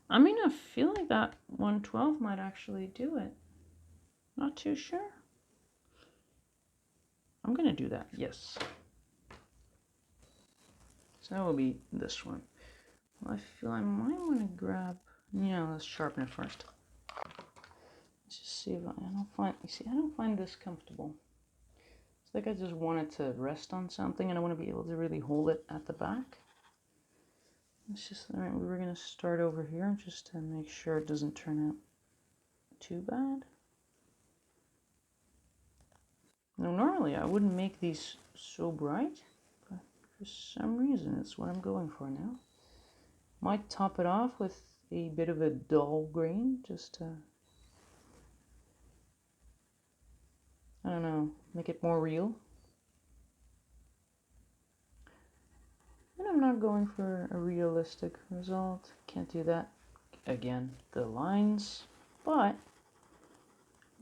A: I mean, I feel like that 112 might actually do it. Not too sure. I'm gonna do that, yes. So that will be this one. Well, I feel I might want to grab, let's sharpen it first. Let's just see if I don't find this comfortable. It's like I just want it to rest on something and I want to be able to really hold it at the back. It's just, alright, we were going to start over here just to make sure it doesn't turn out too bad. Now normally I wouldn't make these so bright, but for some reason it's what I'm going for now. Might top it off with a bit of a dull green just to, I don't know, make it more real. And I'm not going for a realistic result. Can't do that. Again, the lines, but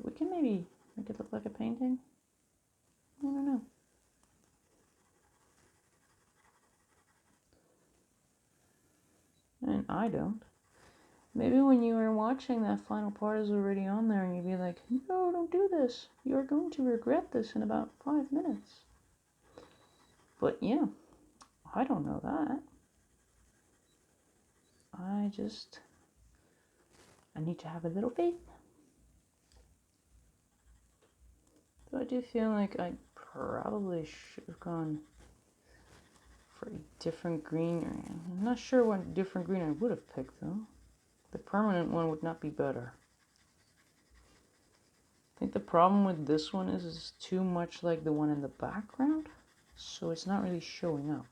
A: we can maybe make it look like a painting. I don't know. And I don't. Maybe when you are watching, that final part is already on there and you'd be like, no, don't do this. You're going to regret this in about 5 minutes. But yeah, I don't know that. I need to have a little faith. So I do feel like I probably should have gone for a different green. I'm not sure what different green I would have picked though. The permanent one would not be better. I think the problem with this one is it's too much like the one in the background, so it's not really showing up.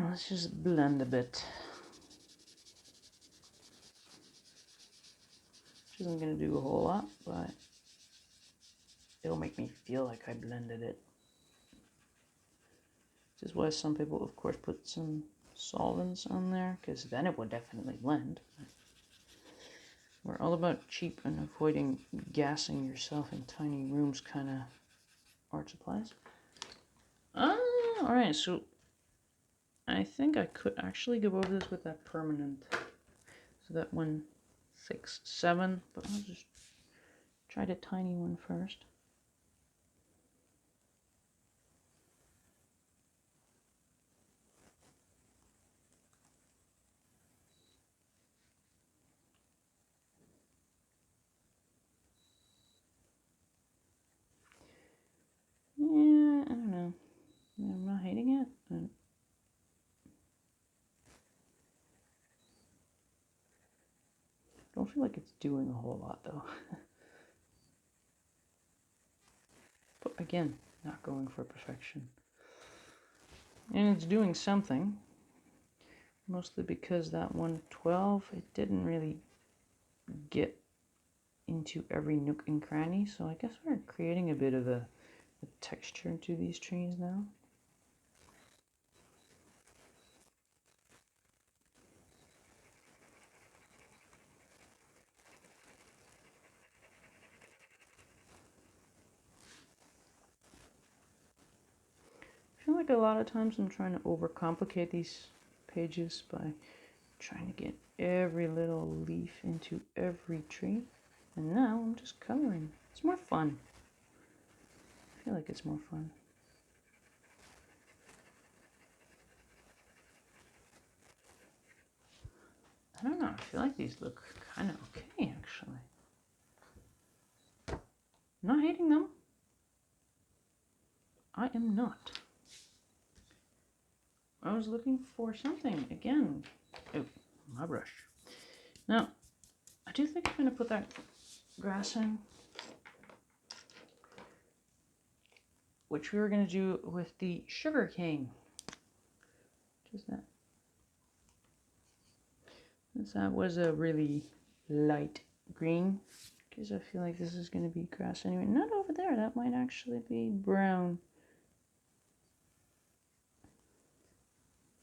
A: Let's just blend a bit. Which isn't going to do a whole lot, but it'll make me feel like I blended it. This is why some people, of course, put some solvents on there, because then it would definitely blend. We're all about cheap and avoiding gassing yourself in tiny rooms kind of art supplies. Alright, so I think I could actually go over this with that permanent. So that 1, 6, 7, but I'll just try the tiny one first. Yeah, I don't know. I'm not hating it, but I don't feel like it's doing a whole lot though. But again, not going for perfection. And it's doing something. Mostly because that 112, it didn't really get into every nook and cranny. So I guess we're creating a bit of a texture to these trees now. I feel like a lot of times I'm trying to overcomplicate these pages by trying to get every little leaf into every tree. And now I'm just coloring. It's more fun. I feel like it's more fun. I don't know. I feel like these look kind of okay, actually. I'm not hating them. I am not. I was looking for something again. Oh, my brush. Now, I do think I'm going to put that grass in, which we were going to do with the sugar cane. Just that. Since that was a really light green, because I feel like this is going to be grass anyway. Not over there. That might actually be brown.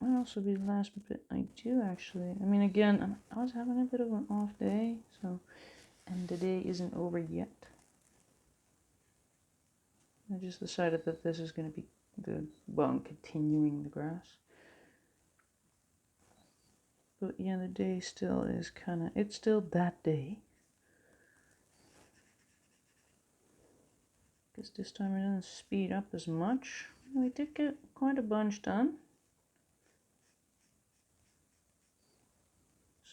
A: Might also be the last bit I do actually. I mean, again, I was having a bit of an off day, so, and the day isn't over yet. I just decided that this is going to be I'm continuing the grass. But yeah, the day still is kind of, it's still that day. Because this time it didn't speed up as much. We did get quite a bunch done.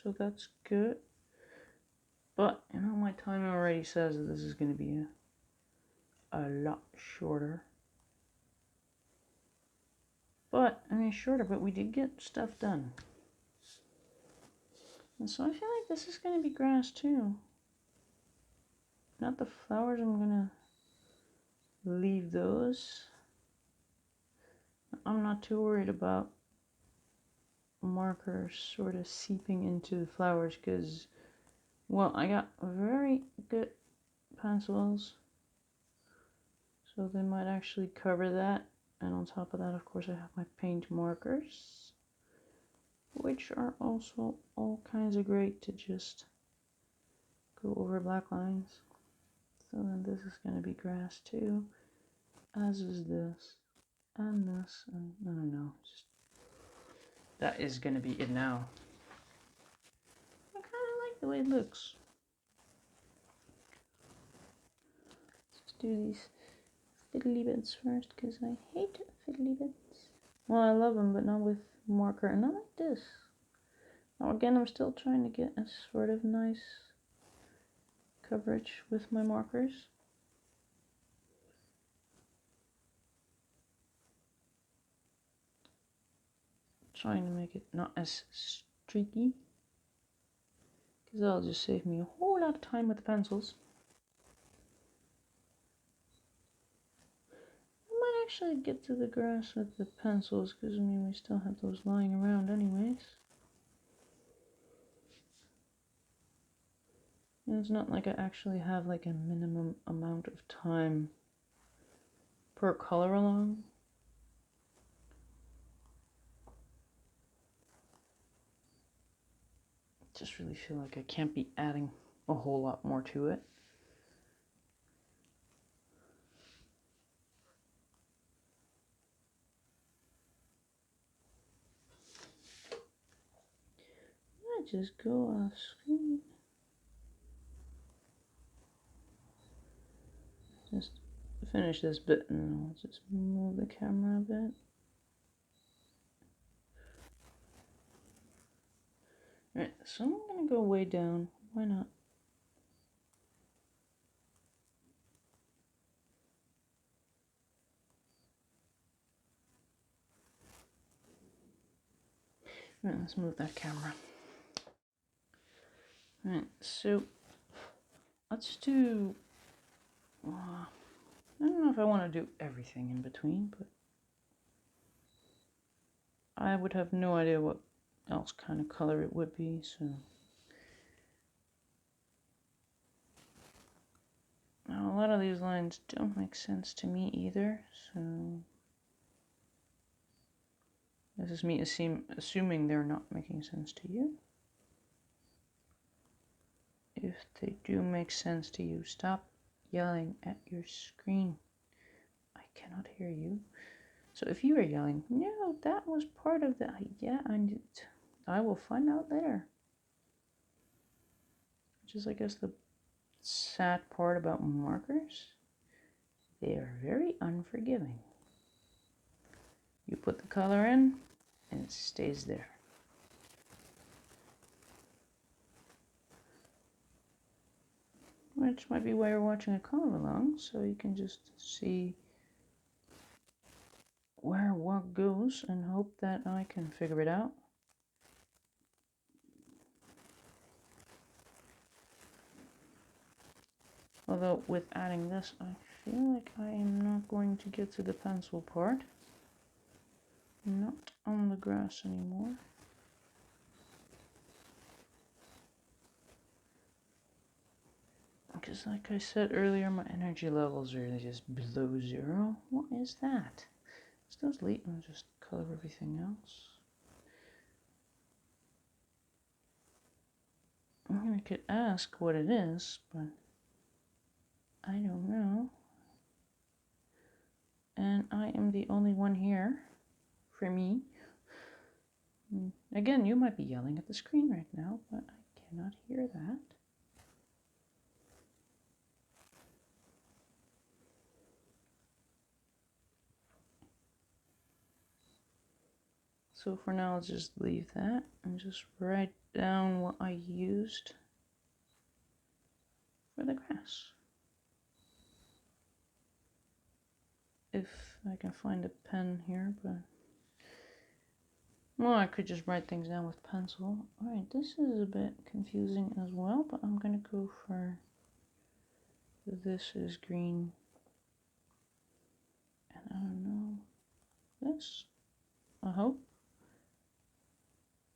A: So that's good. But, you know, my timer already says that this is going to be a lot shorter. But, I mean, shorter, but we did get stuff done. And so I feel like this is going to be grass too. Not the flowers, I'm going to leave those. I'm not too worried about markers sort of seeping into the flowers because, well, I got very good pencils, so they might actually cover that. And on top of that, of course, I have my paint markers, which are also all kinds of great to just go over black lines. So then this is going to be grass too, as is this, and this, and I don't know, just that is going to be it now. I kind of like the way it looks. Let's do these fiddly bits first, because I hate fiddly bits. Well, I love them, but not with marker, and not like this. Now again, I'm still trying to get a sort of nice coverage with my markers. Trying to make it not as streaky, because that'll just save me a whole lot of time with the pencils. I might actually get to the grass with the pencils, because I mean we still have those lying around anyways. And it's not like I actually have like a minimum amount of time per color along. I just really feel like I can't be adding a whole lot more to it. I just go off screen. Just finish this bit and I'll just move the camera a bit. Alright, so I'm gonna go way down. Why not? Alright, let's move that camera. Alright, so let's do... I don't know if I want to do everything in between, but I would have no idea what else kind of color it would be, so... Now, a lot of these lines don't make sense to me either, so... This is me assuming they're not making sense to you. If they do make sense to you, stop yelling at your screen. I cannot hear you. So if you were yelling, no, that was part of the... Yeah, I will find out later. Which is, I guess, the sad part about markers. They are very unforgiving. You put the color in, and it stays there. Which might be why you're watching a color along, so you can just see where what goes and hope that I can figure it out. Although with adding this, I feel like I am not going to get to the pencil part. Not on the grass anymore. Because like I said earlier, my energy levels are just below 0. What is that? It's those late and just color everything else. I could ask what it is, but I don't know. And I am the only one here for me. Again, you might be yelling at the screen right now, but I cannot hear that. So for now, let's just leave that and just write down what I used for the grass. If I can find a pen here, but... Well, I could just write things down with pencil. Alright, this is a bit confusing as well, but I'm going to go for... This is green. And I don't know... This? I hope.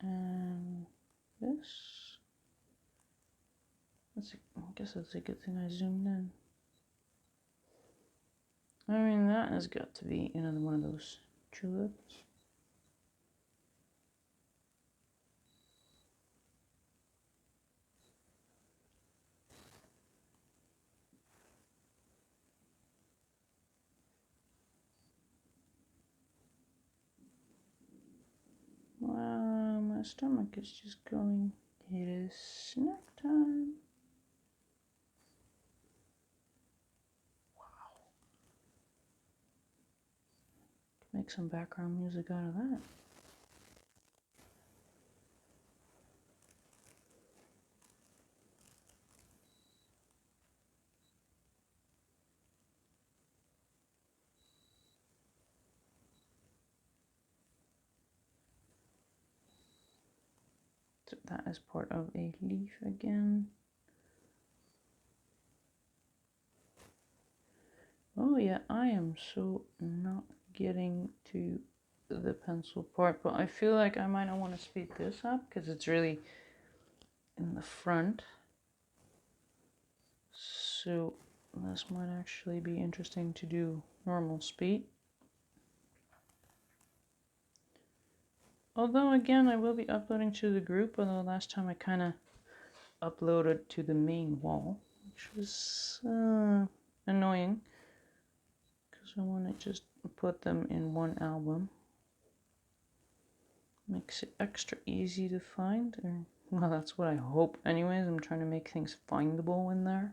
A: And this? I guess that's a good thing I zoomed in. I mean, that has got to be another one of those tulips. Wow, my stomach is just going. It is snack time. Wow. Make some background music out of that. So that is part of a leaf again. Oh yeah, I am so not getting to the pencil part, but I feel like I might not want to speed this up because it's really in the front. So this might actually be interesting to do normal speed. Although again, I will be uploading to the group, although last time I kind of uploaded to the main wall, which was annoying because I want to just put them in one album. Makes it extra easy to find, or well, that's what I hope anyways. I'm trying to make things findable in there.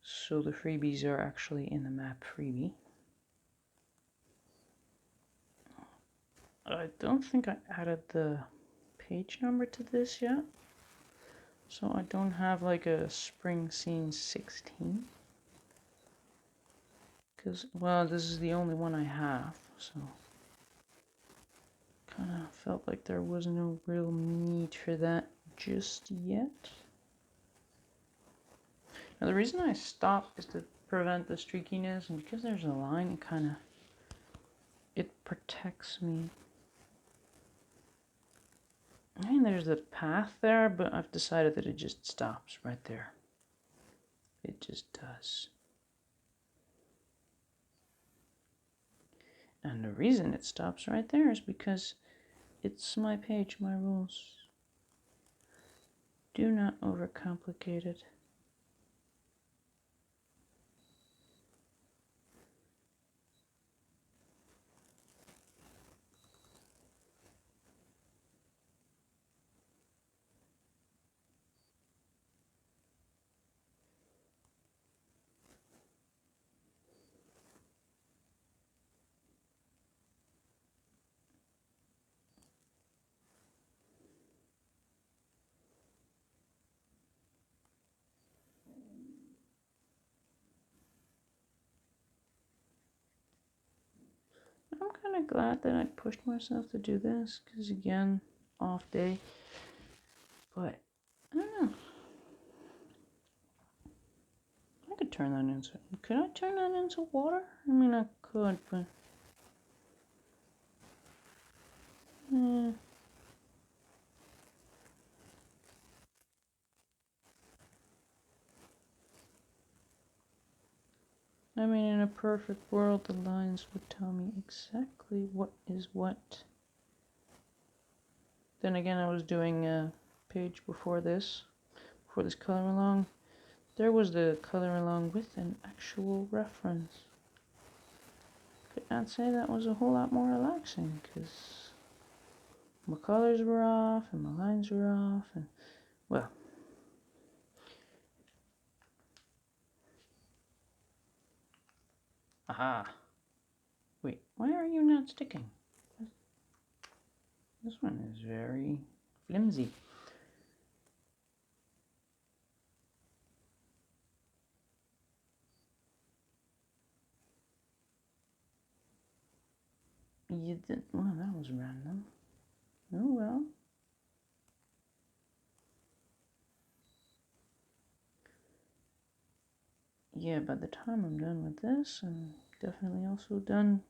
A: So the freebies are actually in the map freebie. I don't think I added the page number to this yet. So I don't have like a spring scene 16. Because, well, this is the only one I have, so kind of felt like there was no real need for that just yet. Now the reason I stopped is to prevent the streakiness, and because there's a line, it protects me. I mean, there's a path there, but I've decided that it just stops right there. It just does. And the reason it stops right there is because it's my page, my rules. Do not overcomplicate it. I'm kind of glad that I pushed myself to do this, because again, off day. But, I don't know. I could turn that into... Could I turn that into water? I mean, I could, but... I mean, in a perfect world, the lines would tell me exactly what is what. Then again, I was doing a page before this color along. There was the color along with an actual reference. Could not say that was a whole lot more relaxing, because my colors were off and my lines were off, and well. Aha. Wait, why are you not sticking? This one is very flimsy. You did, well, that was random. Oh well. Yeah, by the time I'm done with this, I'm definitely also done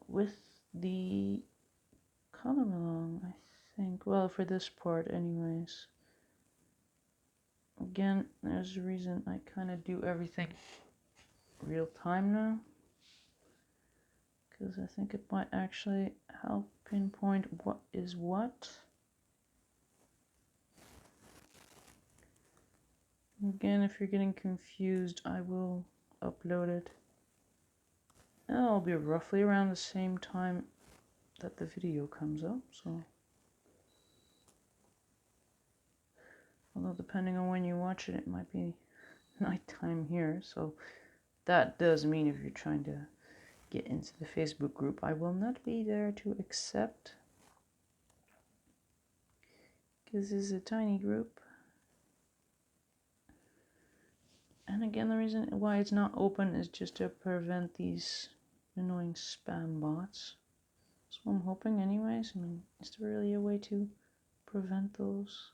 A: with the color along, I think. Well, for this part anyways. Again, there's a reason I kind of do everything real time now, because I think it might actually help pinpoint what is what. Again, if you're getting confused, I will upload it. And it'll be roughly around the same time that the video comes up, so. Although depending on when you watch it, it might be nighttime here, so that does mean if you're trying to get into the Facebook group, I will not be there to accept, because this is a tiny group. And again, the reason why it's not open is just to prevent these annoying spam bots. So I'm hoping anyways. I mean, is there really a way to prevent those?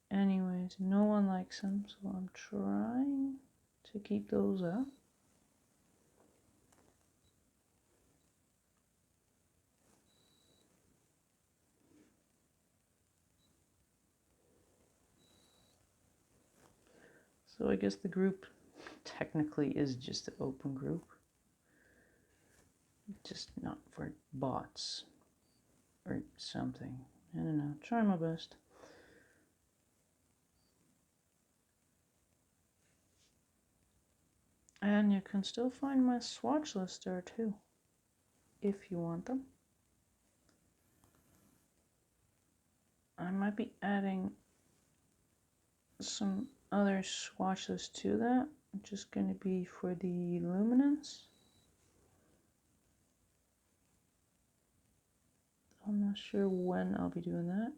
A: Anyways, no one likes them, so I'm trying to keep those up. So I guess the group technically is just an open group. Just not for bots or something. I don't know. Try my best. And you can still find my swatch list there too, if you want them. I might be adding some other swatches to that, just going to be for the luminance. I'm not sure when I'll be doing that.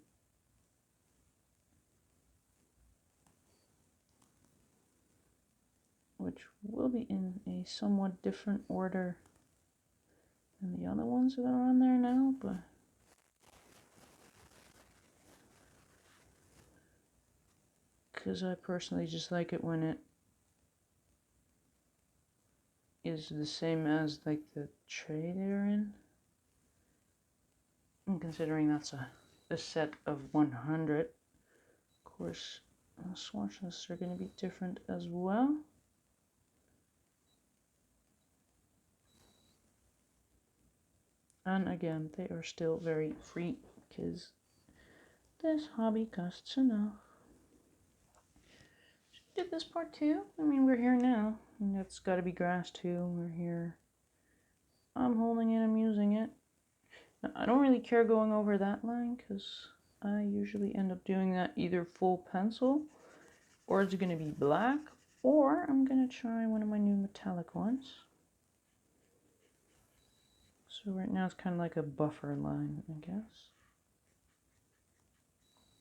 A: Which will be in a somewhat different order than the other ones that are on there now, but because I personally just like it when it is the same as like the tray they're in. And considering that's a set of 100, of course, swatch lists are going to be different as well. And again, they are still very free because this hobby costs enough. Did this part too? I mean, we're here now. And it's got to be grass too. We're here. I'm holding it, I'm using it. Now, I don't really care going over that line because I usually end up doing that either full pencil or it's going to be black, or I'm going to try one of my new metallic ones. So right now it's kind of like a buffer line, I guess.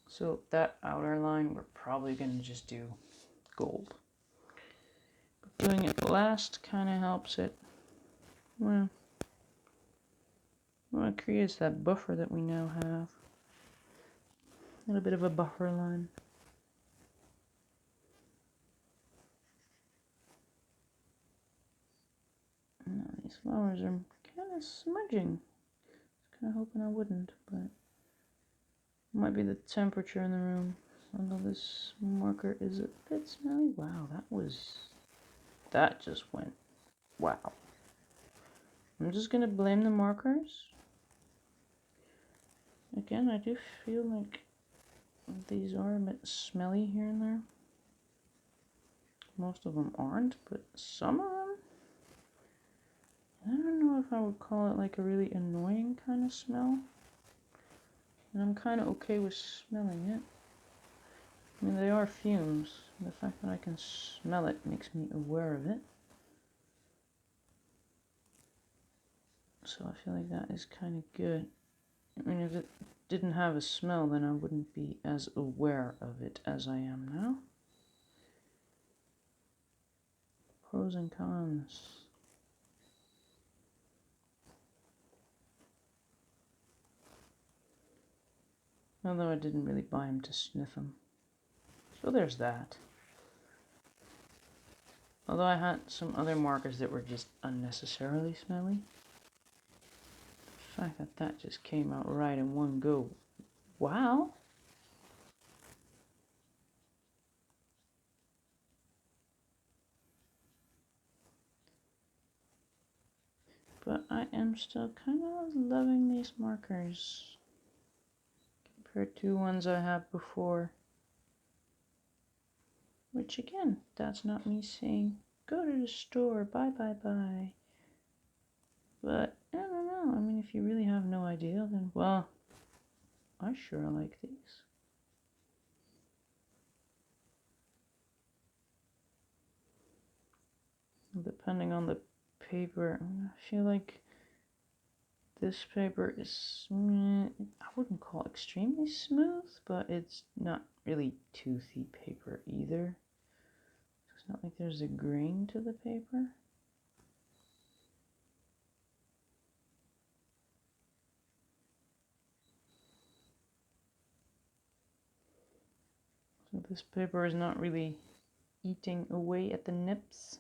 A: So that outer line we're probably going to just do gold. But doing it last kind of helps it, well, it creates that buffer that we now have. A little bit of a buffer line. Now these flowers are kind of smudging. I was kind of hoping I wouldn't, but it might be the temperature in the room. Although this marker is a bit smelly. Wow, that just went, wow. I'm just going to blame the markers. Again, I do feel like these are a bit smelly here and there. Most of them aren't, but some of them, I don't know if I would call it like a really annoying kind of smell. And I'm kind of okay with smelling it. I mean, they are fumes. The fact that I can smell it makes me aware of it. So I feel like that is kind of good. I mean, if it didn't have a smell, then I wouldn't be as aware of it as I am now. Pros and cons. Although I didn't really buy him to sniff him. So there's that. Although I had some other markers that were just unnecessarily smelly. The fact that that just came out right in one go. Wow. But I am still kind of loving these markers compared to ones I had before. Which again, that's not me saying, go to the store, buy. But, I don't know, I mean, if you really have no idea, then, well, I sure like these. Depending on the paper, I feel like this paper is, I wouldn't call it extremely smooth, but it's not really toothy paper either. It's not like there's a grain to the paper. So this paper is not really eating away at the nips.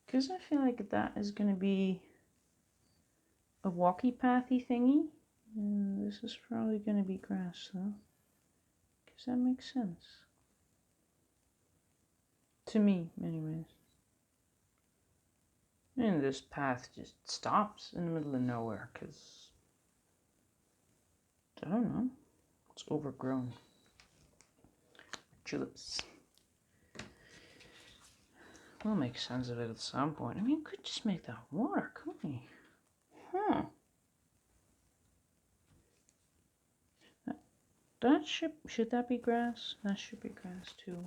A: Because I feel like that is going to be a walkie-pathy thingy. And this is probably going to be grass, though. Does that make sense? To me, anyways. And this path just stops in the middle of nowhere, because, I don't know, it's overgrown. Tulips. We'll make sense of it at some point. I mean, you could just make that water, couldn't you? Huh. That should that be grass? That should be grass too.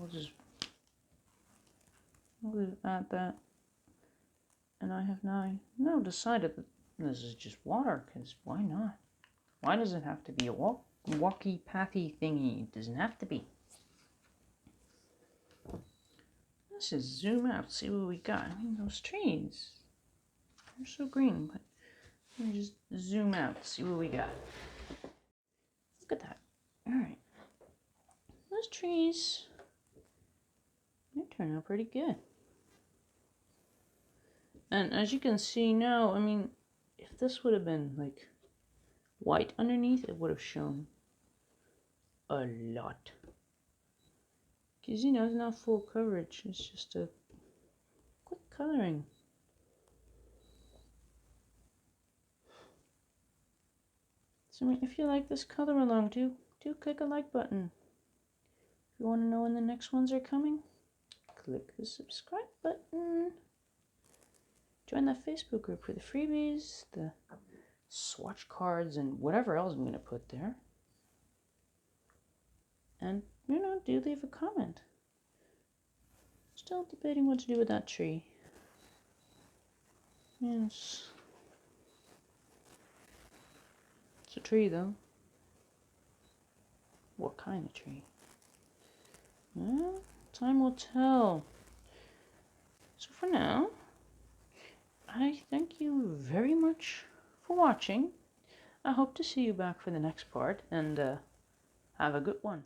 A: We'll add that. And I have now decided that this is just water, because why not? Why does it have to be a walky pathy thingy? It doesn't have to be. Let's just zoom out, see what we got. I mean, those trees, they're so green, but let me just zoom out, see what we got. Look at that. Alright. Those trees, they turn out pretty good. And as you can see now, I mean, if this would have been like white underneath, it would have shown a lot. Because, you know, it's not full coverage, it's just a quick coloring. So, I mean, if you like this color along, do click a like button. If you want to know when the next ones are coming, click the subscribe button. Join the Facebook group for the freebies, the swatch cards, and whatever else I'm going to put there. And, you know, do leave a comment. Still debating what to do with that tree. Yes. It's a tree, though. What kind of tree? Well, time will tell. So for now, I thank you very much for watching. I hope to see you back for the next part, and have a good one.